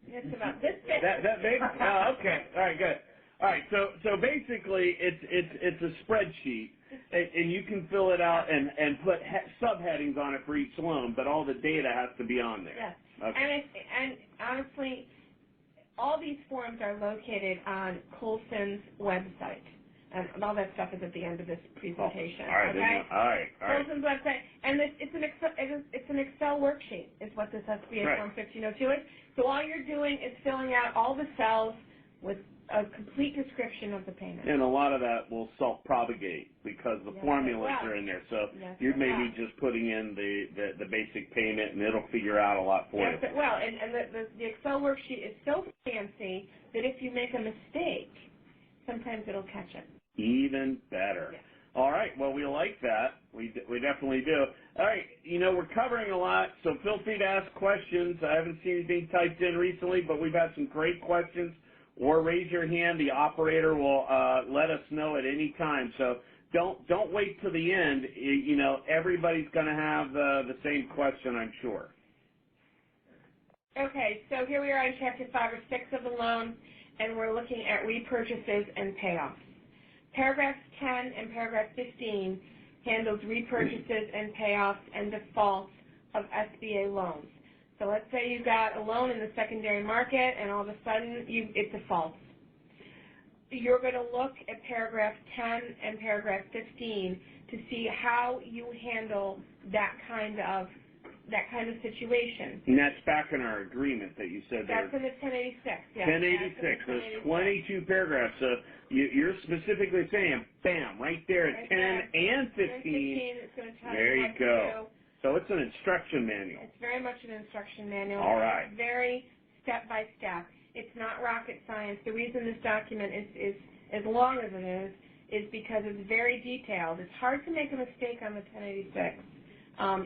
It's about this big. That big? Oh, okay. All right, good. All right, so basically it's a spreadsheet, and you can fill it out and put subheadings on it for each loan, but all the data has to be on there. Yes. Okay. And honestly, all these forms are located on Colson's website, and all that stuff is at the end of this presentation. All right. Okay. All right. Colson's website, and it's an Excel worksheet, is what this SBA Form 1502 is. So all you're doing is filling out all the cells with a complete description of the payment. And a lot of that will self-propagate because the formulas are in there. So you may be just putting in the basic payment, and it'll figure out a lot for you. Well, and the Excel worksheet is so fancy that if you make a mistake, sometimes it'll catch it. Even better. Yes. All right. Well, we like that. We definitely do. All right. We're covering a lot, so feel free to ask questions. I haven't seen anything typed in recently, but we've had some great questions. Or raise your hand. The operator will let us know at any time. So don't wait till the end. Everybody's going to have the same question, I'm sure. Okay, so here we are in Chapter 5 or 6 of the loan, and we're looking at repurchases and payoffs. Paragraphs 10 and paragraph 15 handles repurchases and payoffs and defaults of SBA loans. So let's say you got a loan in the secondary market, and all of a sudden it defaults. You're going to look at paragraph 10 and paragraph 15 to see how you handle that kind of situation. And that's back in our agreement that you said there. That's in the 1086. Yeah. 1086. There's 22 paragraphs. So you're specifically saying, bam, right there at 10 and 15. It's going to tell there you go. it's an instruction manual. It's very much an instruction manual. All right. It's very step-by-step. It's not rocket science. The reason this document is as long as it is because it's very detailed. It's hard to make a mistake on the 1086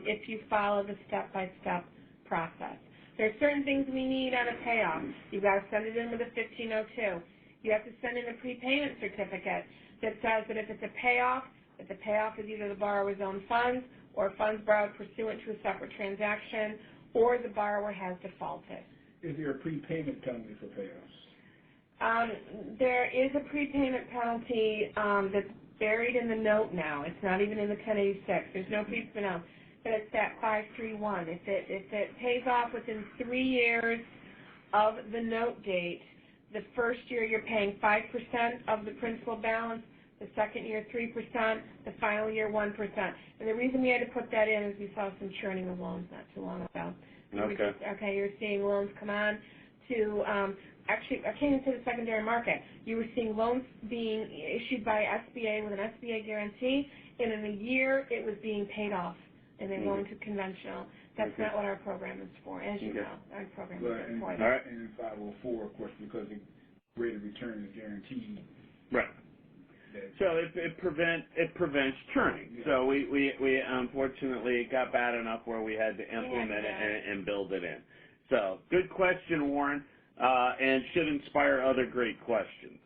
if you follow the step-by-step process. There are certain things we need on a payoff. You've got to send it in with a 1502. You have to send in a prepayment certificate that says that if it's a payoff, that the payoff is either the borrower's own funds or funds borrowed pursuant to a separate transaction, or the borrower has defaulted. Is there a prepayment penalty for payoffs? There is a prepayment penalty that's buried in the note now. It's not even in the 1086. There's no prepayment penalty, but it's that 531. If it pays off within 3 years of the note date, the first year you're paying 5% of the principal balance, the second year 3%, the final year 1%. And the reason we had to put that in is we saw some churning of loans not too long ago. Okay. You're seeing loans come on to, actually, I came into the secondary market. You were seeing loans being issued by SBA with an SBA guarantee, and in a year it was being paid off, and they're going to conventional. That's not what our program is for, as you know. Our program is for that. All right. And in 504, of course, because the rate of return is guaranteed. Right. So it prevents churning. Yeah. So we unfortunately got bad enough where we had to implement it and build it in. So good question, Warren, and should inspire other great questions.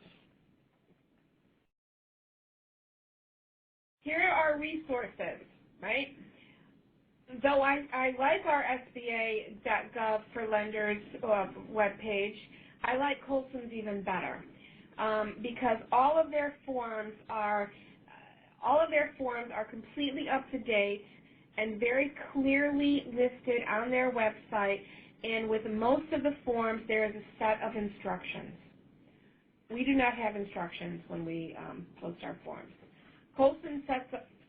Here are resources, right? Though I like our SBA.gov for lenders webpage, I like Colson's even better. Because all of their forms are completely up to date and very clearly listed on their website. And with most of the forms, there is a set of instructions. We do not have instructions when we post our forms. Colson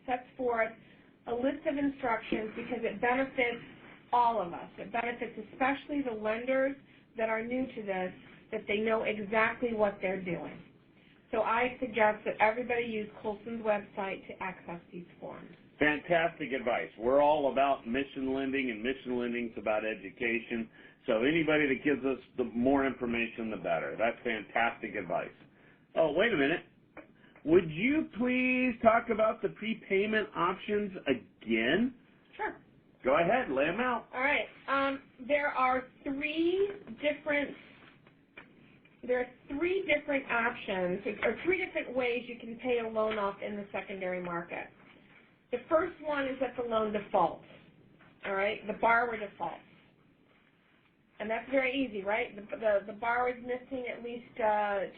sets forth a list of instructions because it benefits all of us. It benefits especially the lenders that are new to this, that they know exactly what they're doing. So I suggest that everybody use Colson's website to access these forms. Fantastic advice. We're all about mission lending, and mission lending is about education. So anybody that gives us the more information, the better. That's fantastic advice. Oh, wait a minute. Would you please talk about the prepayment options again? Sure. Go ahead. Lay them out. All right. There are three different options, or three different ways you can pay a loan off in the secondary market. The first one is that the loan defaults, all right? The borrower defaults. And that's very easy, right? The borrower is missing at least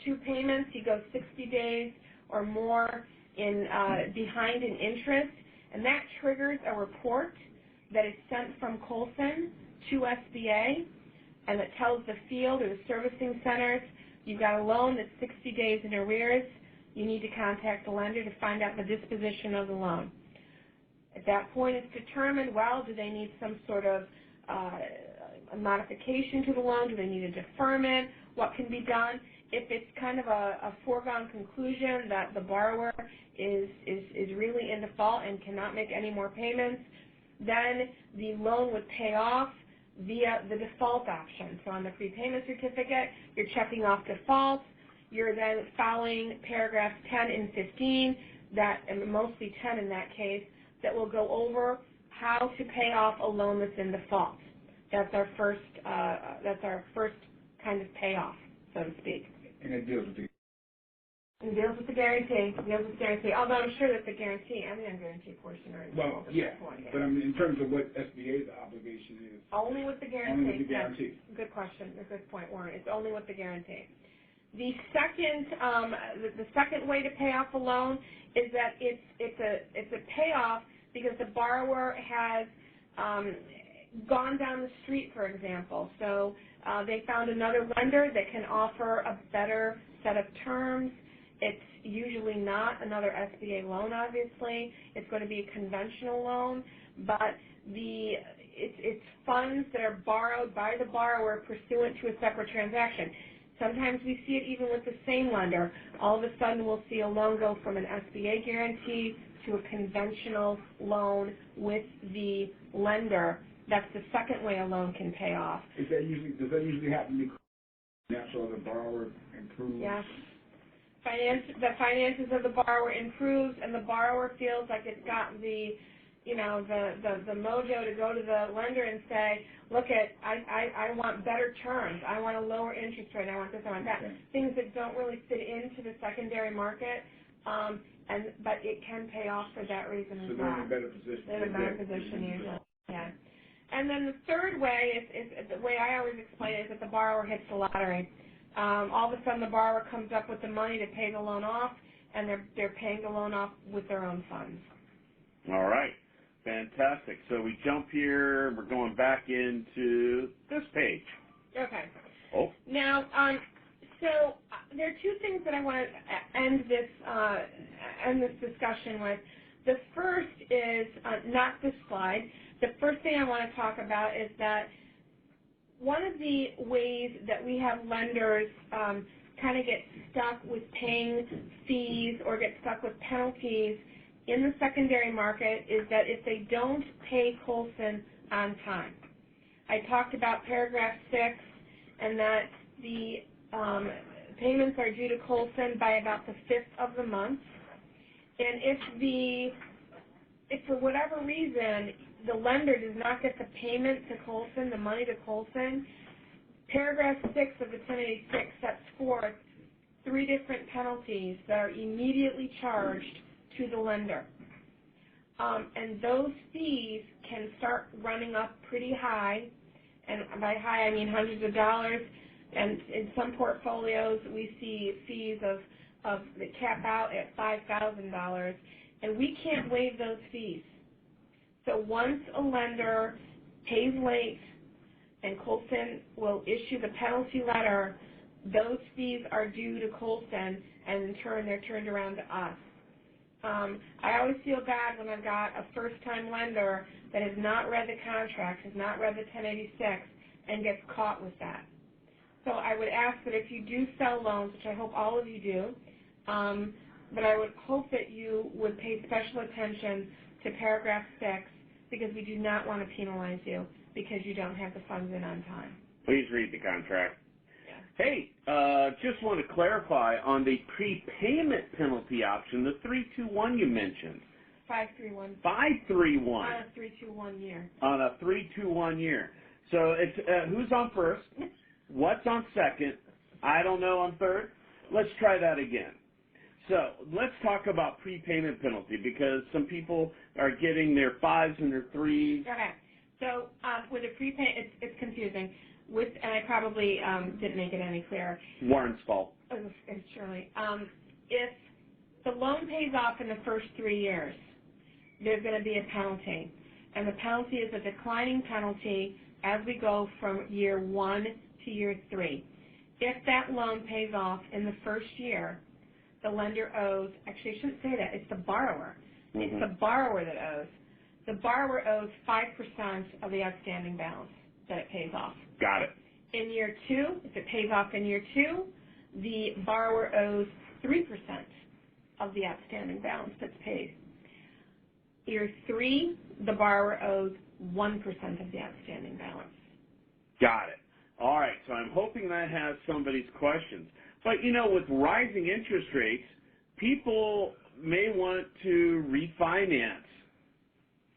2 payments. He goes 60 days or more behind in interest, and that triggers a report that is sent from Colson to SBA, and that tells the field or the servicing centers, you've got a loan that's 60 days in arrears. You need to contact the lender to find out the disposition of the loan. At that point, it's determined, well, do they need some sort of a modification to the loan? Do they need a deferment? What can be done? If it's kind of a foregone conclusion that the borrower is really in default and cannot make any more payments, then the loan would pay off via the default option. So on the prepayment certificate, you're checking off defaults. You're then following paragraphs 10 and 15, and mostly 10 in that case, that will go over how to pay off a loan that's in default. That's our first kind of payoff, so to speak. And it deals with the guarantee. Although I'm sure that the guarantee and the unguaranteed portion are involved. Well, yeah. But I mean, in terms of what SBA's obligation is. Only with the guarantee. Only with the guarantee. Yes. Good question. A good point, Warren. It's only with the guarantee. The second way to pay off a loan is that it's a payoff because the borrower has gone down the street, for example. So they found another lender that can offer a better set of terms. It's usually not another SBA loan, obviously. It's going to be a conventional loan, but it's funds that are borrowed by the borrower pursuant to a separate transaction. Sometimes we see it even with the same lender. All of a sudden we'll see a loan go from an SBA guarantee to a conventional loan with the lender. That's the second way a loan can pay off. Does that usually happen so the borrower improves? Yes. The finances of the borrower improves, and the borrower feels like it's got the mojo to go to the lender and say, look, I want better terms. I want a lower interest rate. I want this, I want that. Okay. Things that don't really fit into the secondary market, but it can pay off for that reason as well. So they're in a better position. They're in a better position usually. Yeah. And then the third way is the way I always explain it is that the borrower hits the lottery. All of a sudden the borrower comes up with the money to pay the loan off, and they're paying the loan off with their own funds. All right. Fantastic. So we jump here. We're going back into this page. Okay. Oh. Now, so there are two things that I want to end this discussion with. The first is not this slide. The first thing I want to talk about is that one of the ways that we have lenders kind of get stuck with paying fees or get stuck with penalties in the secondary market is that if they don't pay Colson on time. I talked about paragraph 6 and that the payments are due to Colson by about the 5th of the month. And if for whatever reason the lender does not get the payment to Colson, the money to Colson, paragraph 6 of the 1086 sets forth 3 different penalties that are immediately charged to the lender. And those fees can start running up pretty high, and by high I mean hundreds of dollars, and in some portfolios we see fees of that cap out at $5,000, and we can't waive those fees. So once a lender pays late and Colson will issue the penalty letter, those fees are due to Colson, and in turn they're turned around to us. I always feel bad when I've got a first-time lender that has not read the contract, has not read the 1086, and gets caught with that. So I would ask that if you do sell loans, which I hope all of you do, but I would hope that you would pay special attention to paragraph 6, because we do not want to penalize you because you don't have the funds in on time. Please read the contract. Yeah. Hey, just want to clarify on the prepayment penalty option, the 321 you mentioned. 531. 531. On a 321 year. On a 321 year. So it's who's on first? What's on second? I don't know on third. Let's try that again. So let's talk about prepayment penalty, because some people are getting their 5s and their 3s. Okay. So with a prepay, it's confusing. And I probably didn't make it any clearer. Warren's fault. It's Shirley. If the loan pays off in the first 3 years, there's going to be a penalty. And the penalty is a declining penalty as we go from year 1 to year 3. If that loan pays off in the first year, the lender owes, actually I shouldn't say that, it's the borrower. Mm-hmm. It's the borrower that owes. The borrower owes 5% of the outstanding balance that it pays off. Got it. In year 2, if it pays off in year 2, the borrower owes 3% of the outstanding balance that's paid. Year 3, the borrower owes 1% of the outstanding balance. Got it. All right, so I'm hoping that has somebody's questions. But, you know, with rising interest rates, people may want to refinance.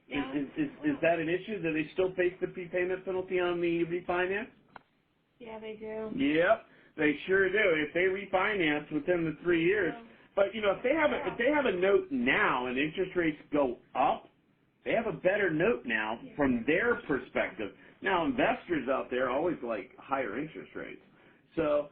Yeah. Is that an issue? Do they still face the prepayment penalty on the refinance? Yeah, they do. Yep, they sure do. If they refinance within the 3 years. Yeah. But, you know, if they have a note now and interest rates go up, they have a better note now from their perspective. Now, investors out there always like higher interest rates. So,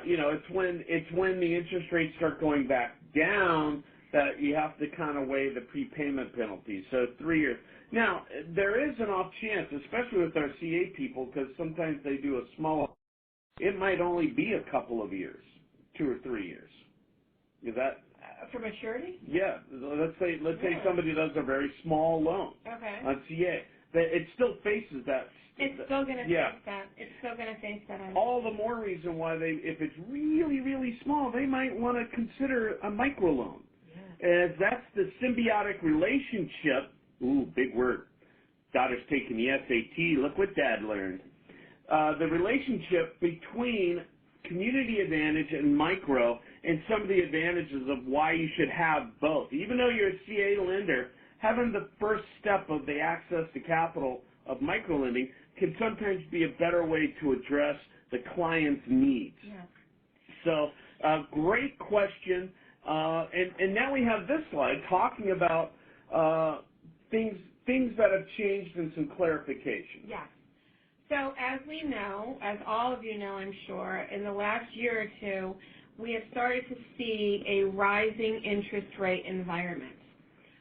you know, it's when the interest rates start going back down that you have to kind of weigh the prepayment penalty. So 3 years. Now, there is an off chance, especially with our CA people, because sometimes they do a small, it might only be a couple of years, 2 or 3 years. Is that? For maturity? Yeah. Let's say somebody does a very small loan on CA. it still faces that. It's still going to yeah. face that. It's still going to face that. All the more reason why if it's really, really small, they might want to consider a microloan. As that's the symbiotic relationship. Ooh, big word. Daughter's taking the SAT. Look what Dad learned. The relationship between community advantage and micro, and some of the advantages of why you should have both. Even though you're a CA lender, having the first step of the access to capital of microlending can sometimes be a better way to address the client's needs. Yeah. So, great question. And now we have this slide talking about things that have changed and some clarification. Yes. So as we know, as all of you know, I'm sure, in the last year or two, we have started to see a rising interest rate environment,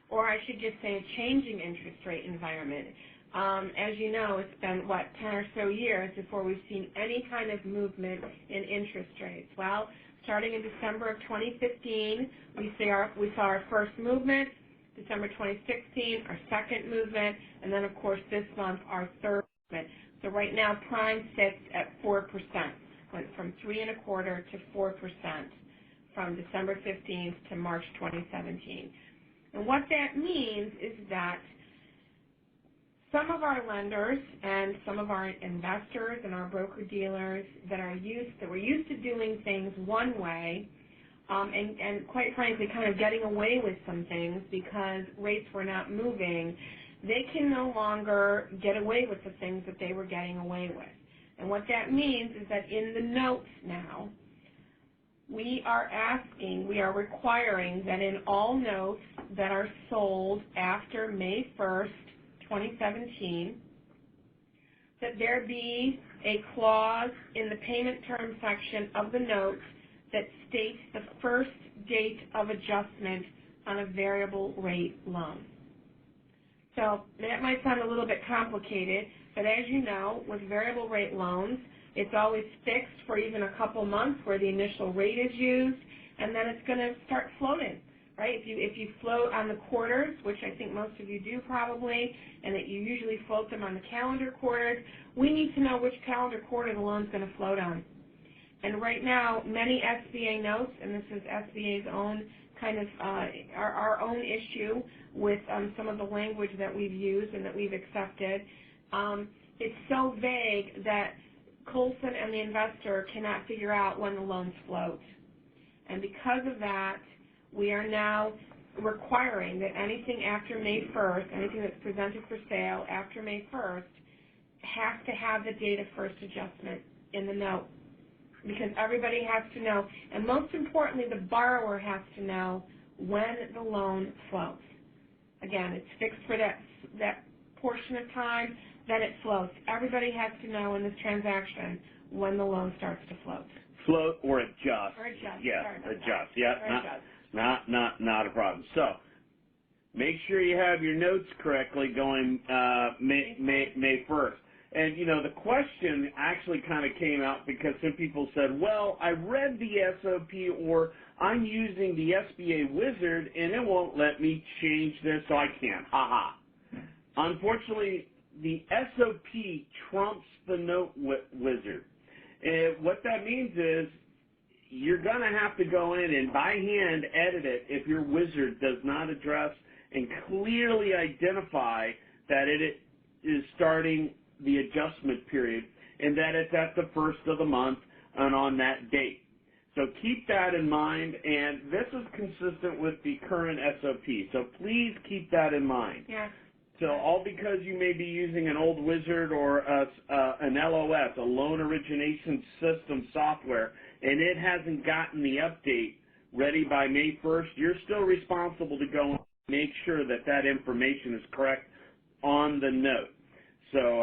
or I should just say a changing interest rate environment. As you know, it's been, 10 or so years before we've seen any kind of movement in interest rates. Well, starting in December of 2015, we saw our first movement, December 2016, our second movement, and then, of course, this month, our third movement. So right now, prime sits at 4%, went from 3.25% to 4% from December 15th to March 2017. And what that means is that some of our lenders and some of our investors and our broker-dealers that were used to doing things one way, and quite frankly kind of getting away with some things because rates were not moving, they can no longer get away with the things that they were getting away with. And what that means is that in the notes now, we are requiring that in all notes that are sold after May 1st, 2017, that there be a clause in the payment term section of the notes that states the first date of adjustment on a variable rate loan. So that might sound a little bit complicated, but as you know, with variable rate loans, it's always fixed for even a couple months where the initial rate is used, and then it's going to start floating, right? If you float on the quarters, which I think most of you do probably, and that you usually float them on the calendar quarters, we need to know which calendar quarter the loan's going to float on. And right now, many SBA notes, and this is SBA's own kind of our own issue with some of the language that we've used and that we've accepted, it's so vague that Colson and the investor cannot figure out when the loans float. And because of that, we are now requiring that anything after May 1st, anything that's presented for sale after May 1st, has to have the date of first adjustment in the note. Because everybody has to know, and most importantly, the borrower has to know when the loan floats. Again, it's fixed for that portion of time, then it floats. Everybody has to know in this transaction when the loan starts to float. Float or adjust. Or adjust. Yeah, adjust. Yeah, not a problem. So, make sure you have your notes correctly going May 1st. And, you know, the question actually kind of came out because some people said, well, I read the SOP or I'm using the SBA Wizard and it won't let me change this, so I can't. Ha-ha. Unfortunately, the SOP trumps the Note Wizard. And what that means is you're going to have to go in and by hand edit it if your Wizard does not address and clearly identify that it is starting the adjustment period and that it's at the first of the month and on that date. So keep that in mind, and this is consistent with the current SOP, so please keep that in mind. Yeah. So all because you may be using an old Wizard or an LOS, a loan origination system software, and it hasn't gotten the update ready by May 1st, you're still responsible to go and make sure that that information is correct on the note. So,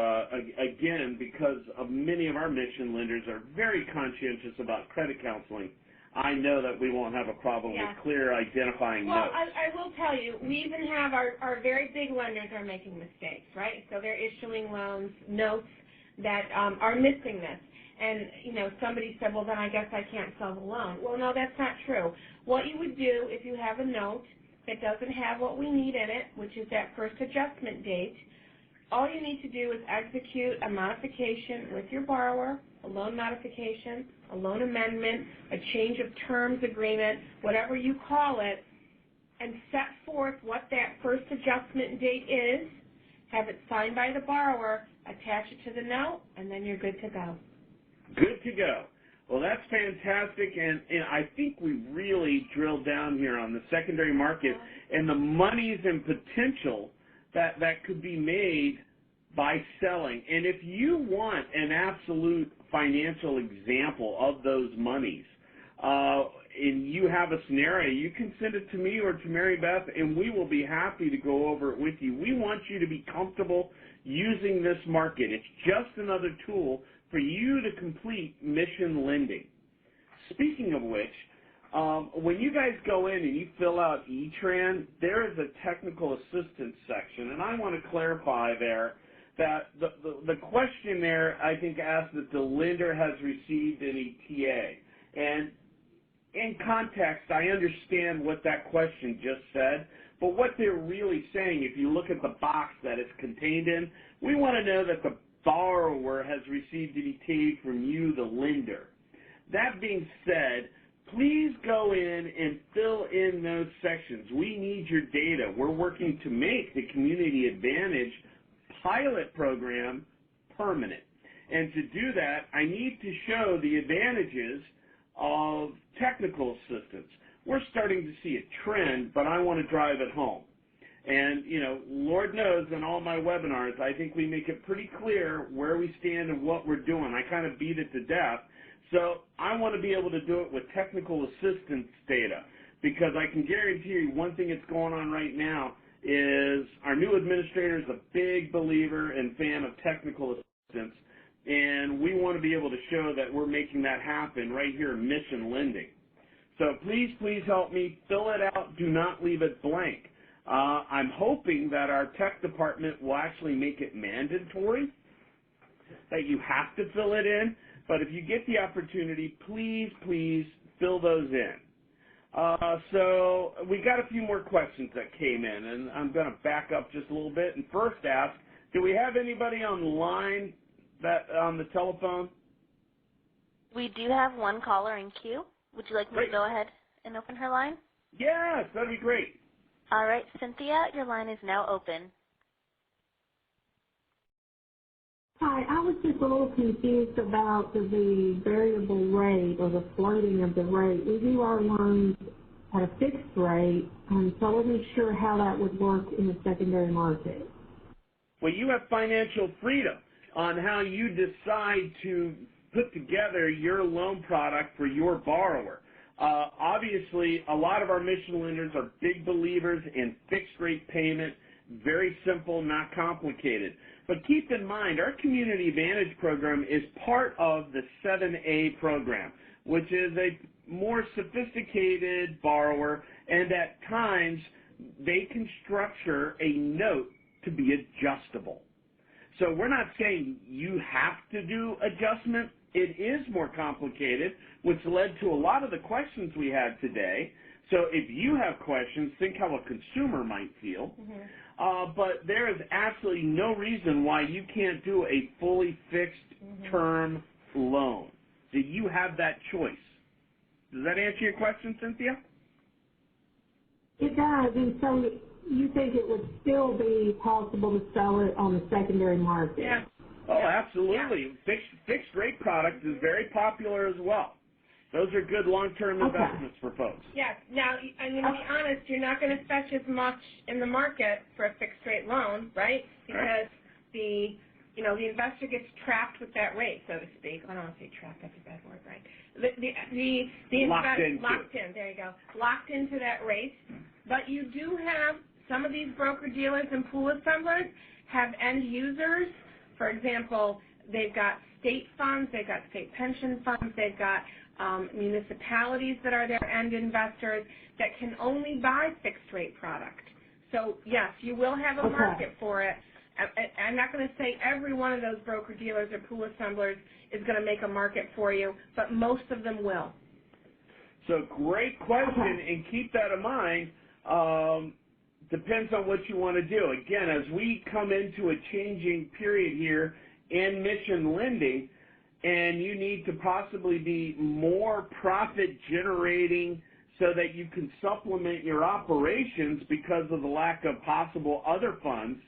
again, because of many of our mission lenders are very conscientious about credit counseling, I know that we won't have a problem with clear identifying notes. Well, I will tell you, we even have our very big lenders are making mistakes, right? So they're issuing notes that are missing this. And, you know, somebody said, well, then I guess I can't sell the loan. Well, no, that's not true. What you would do if you have a note that doesn't have what we need in it, which is that first adjustment date, all you need to do is execute a modification with your borrower, a loan modification, a loan amendment, a change of terms agreement, whatever you call it, and set forth what that first adjustment date is, have it signed by the borrower, attach it to the note, and then you're good to go. Good to go. Well, that's fantastic, and I think we really drilled down here on the secondary market and the monies and potential that could be made by selling. And if you want an absolute financial example of those monies, and you have a scenario, you can send it to me or to Mary Beth, and we will be happy to go over it with you. We want you to be comfortable using this market. It's just another tool for you to complete mission lending. Speaking of which, when you guys go in and you fill out E-Tran, there is a technical assistance section, and I want to clarify there that the question there, I think, asks that the lender has received an ETA. And in context, I understand what that question just said, but what they're really saying, if you look at the box that it's contained in, we want to know that the borrower has received an ETA from you, the lender. That being said, please go in and fill in those sections. We need your data. We're working to make the Community Advantage pilot program permanent. And to do that, I need to show the advantages of technical assistance. We're starting to see a trend, but I want to drive it home. And, you know, Lord knows in all my webinars, I think we make it pretty clear where we stand and what we're doing. I kind of beat it to death. So I want to be able to do it with technical assistance data, because I can guarantee you one thing that's going on right now is our new administrator is a big believer and fan of technical assistance, and we want to be able to show that we're making that happen right here in Mission Lending. So please, please help me. Fill it out. Do not leave it blank. I'm hoping that our tech department will actually make it mandatory, that you have to fill it in. But if you get the opportunity, please, please fill those in. So we got a few more questions that came in, and I'm going to back up just a little bit and first ask, do we have anybody on the line that on the telephone? We do have one caller in queue. Would you like me to go ahead and open her line? Yes, that'd be great. All right, Cynthia, your line is now open. Hi, I was just a little confused about the variable rate or the floating of the rate. We do our loans at a fixed rate, so I wasn't sure how that would work in the secondary market. Well, you have financial freedom on how you decide to put together your loan product for your borrower. Obviously, a lot of our mission lenders are big believers in fixed rate payment, very simple, not complicated. But keep in mind, our Community Advantage program is part of the 7A program, which is a more sophisticated borrower, and at times they can structure a note to be adjustable. So we're not saying you have to do adjustment. It is more complicated, which led to a lot of the questions we had today. So if you have questions, think how a consumer might feel. But there is absolutely no reason why you can't do a fully fixed term loan. Do you have that choice? Does that answer your question, Cynthia? It does, and so you think it would still be possible to sell it on the secondary market? Yeah. Oh, absolutely. Yeah. Fixed rate product is very popular as well. Those are good long-term investments for folks. Yes. Now, I'm going to be honest, you're not going to fetch as much in the market for a fixed-rate loan, right? Because the investor gets trapped with that rate, so to speak. I don't want to say trapped, that's a bad word, right? Locked in. There you go. Locked into that rate. But you do have some of these broker-dealers and pool assemblers have end users. For example, they've got state funds, they've got state pension funds, they've got municipalities that are their end investors that can only buy fixed-rate product. So, yes, you will have a market for it. I'm not going to say every one of those broker-dealers or pool assemblers is going to make a market for you, but most of them will. So great question, and keep that in mind. depends on what you want to do. Again, as we come into a changing period here in mission lending, and you need to possibly be more profit generating so that you can supplement your operations because of the lack of possible other funds,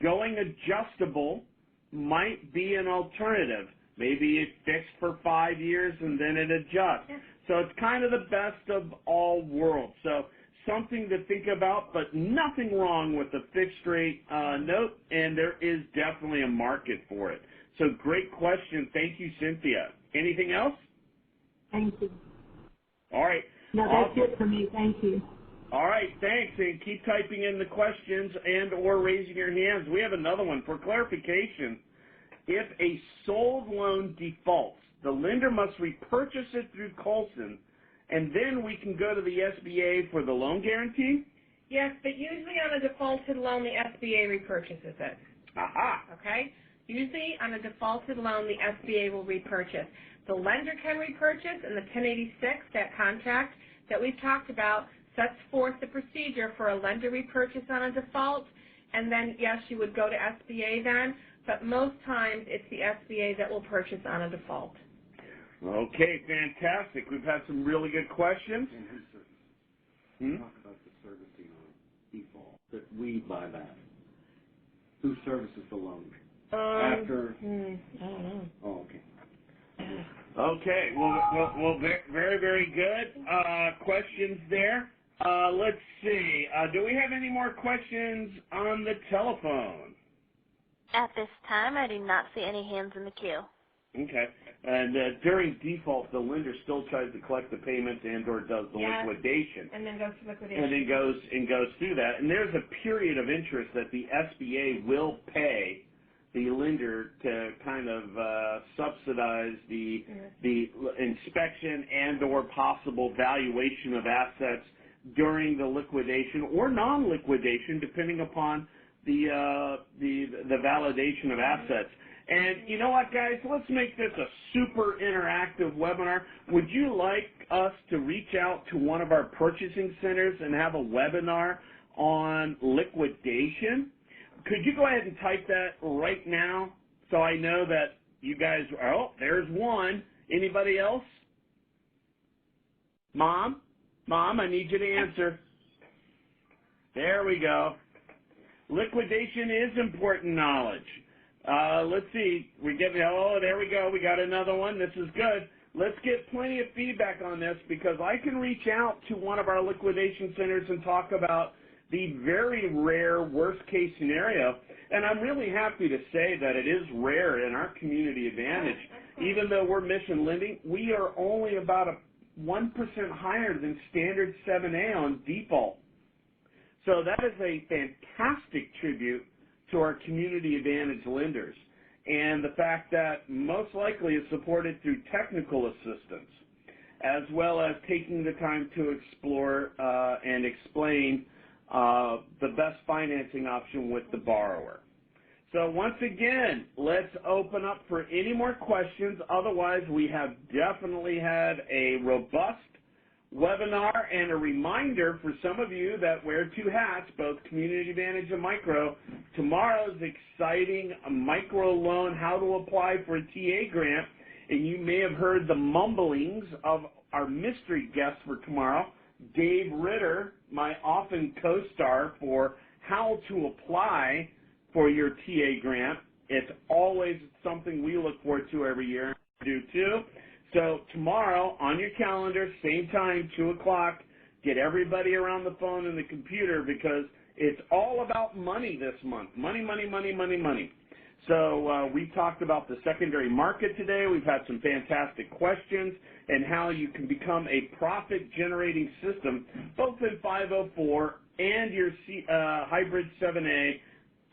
going adjustable might be an alternative. Maybe it's fixed for 5 years and then it adjusts. Yeah. So it's kind of the best of all worlds. So something to think about, but nothing wrong with a fixed rate note, and there is definitely a market for it. So great question. Thank you, Cynthia. Anything else? Thank you. All right. No, that's awesome. it for me. Thank you. All right, thanks, and keep typing in the questions and or raising your hands. We have another one. For clarification, if a sold loan defaults, the lender must repurchase it through Colson, and then we can go to the SBA for the loan guarantee? Yes, but usually on a defaulted loan, the SBA repurchases it. Aha. Okay? Usually on a defaulted loan, the SBA will repurchase. The lender can repurchase, and the 1086, that contract that we've talked about, sets forth the procedure for a lender repurchase on a default, and then, yes, you would go to SBA then, but most times it's the SBA that will purchase on a default. Okay, fantastic. We've had some really good questions. And who services? Talk about the servicing on default, that we buy that. Who services the loan? After? I don't know. Oh, okay. Okay, well, very, very good questions there. Let's see. Do we have any more questions on the telephone? At this time, I do not see any hands in the queue. Okay. And during default, the lender still tries to collect the payment and or does the liquidation. And then goes to liquidation. And then goes through that. And there's a period of interest that the SBA will pay the lender to kind of subsidize the inspection and or possible valuation of assets during the liquidation or non-liquidation, depending upon the validation of assets. And you know what, guys? Let's make this a super interactive webinar. Would you like us to reach out to one of our purchasing centers and have a webinar on liquidation? Could you go ahead and type that right now so I know that you guys are, oh, there's one. Anybody else? Mom, I need you to answer. There we go. Liquidation is important knowledge. Let's see. There we go. We got another one. This is good. Let's get plenty of feedback on this because I can reach out to one of our liquidation centers and talk about the very rare worst-case scenario. And I'm really happy to say that it is rare in our community advantage. Even though we're mission lending, we are only about 1% higher than standard 7A on default. So that is a fantastic tribute to our community advantage lenders. And the fact that most likely is supported through technical assistance, as well as taking the time to explore and explain the best financing option with the borrower. So once again, let's open up for any more questions. Otherwise, we have definitely had a robust webinar, and a reminder for some of you that wear two hats, both Community Advantage and Micro, tomorrow's exciting micro loan, how to apply for a TA grant, and you may have heard the mumblings of our mystery guest for tomorrow, Dave Ritter, my often co-star for how to apply for your TA grant. It's always something we look forward to every year and do too. So tomorrow, on your calendar, same time, 2 o'clock, get everybody around the phone and the computer because it's all about money this month. Money, money, money, money, money. So we talked about the secondary market today. We've had some fantastic questions and how you can become a profit-generating system, both in 504 and your hybrid 7A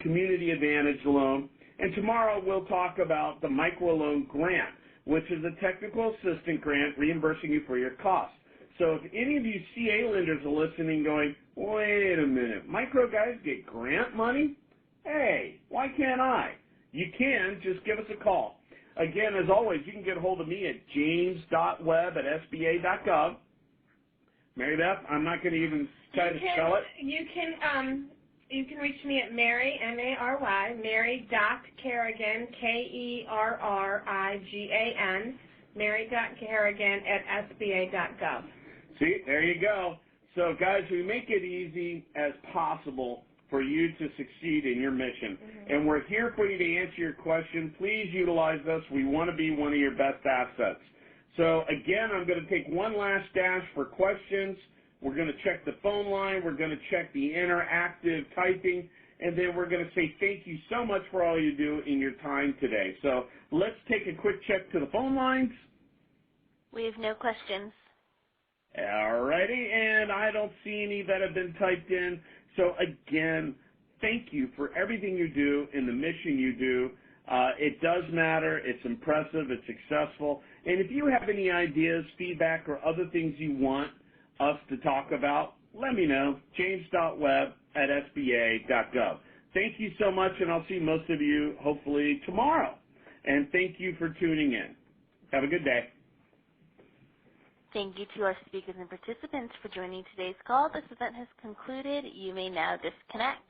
community advantage loan. And tomorrow we'll talk about the microloan grant, which is a technical assistant grant reimbursing you for your costs. So if any of you CA lenders are listening going, wait a minute, micro guys get grant money? Hey, why can't I? You can. Just give us a call. Again, as always, you can get a hold of me at james.webb@sba.gov. Mary Beth, I'm not going to even Try to spell it. You can reach me at Mary, M-A-R-Y, Mary.Kerrigan, Kerrigan, Mary.Kerrigan at SBA.gov. See, there you go. So, guys, we make it easy as possible for you to succeed in your mission. Mm-hmm. And we're here for you to answer your question. Please utilize us. We want to be one of your best assets. So, again, I'm going to take one last dash for questions. We're going to check the phone line. We're going to check the interactive typing. And then we're going to say thank you so much for all you do in your time today. So let's take a quick check to the phone lines. We have no questions. All righty, and I don't see any that have been typed in. So, again, thank you for everything you do and the mission you do. It does matter. It's impressive. It's successful. And if you have any ideas, feedback, or other things you want us to talk about, let me know. james.webb@sba.gov. Thank you so much, and I'll see most of you hopefully tomorrow. And thank you for tuning in. Have a good day. Thank you to our speakers and participants for joining today's call. This event has concluded. You may now disconnect.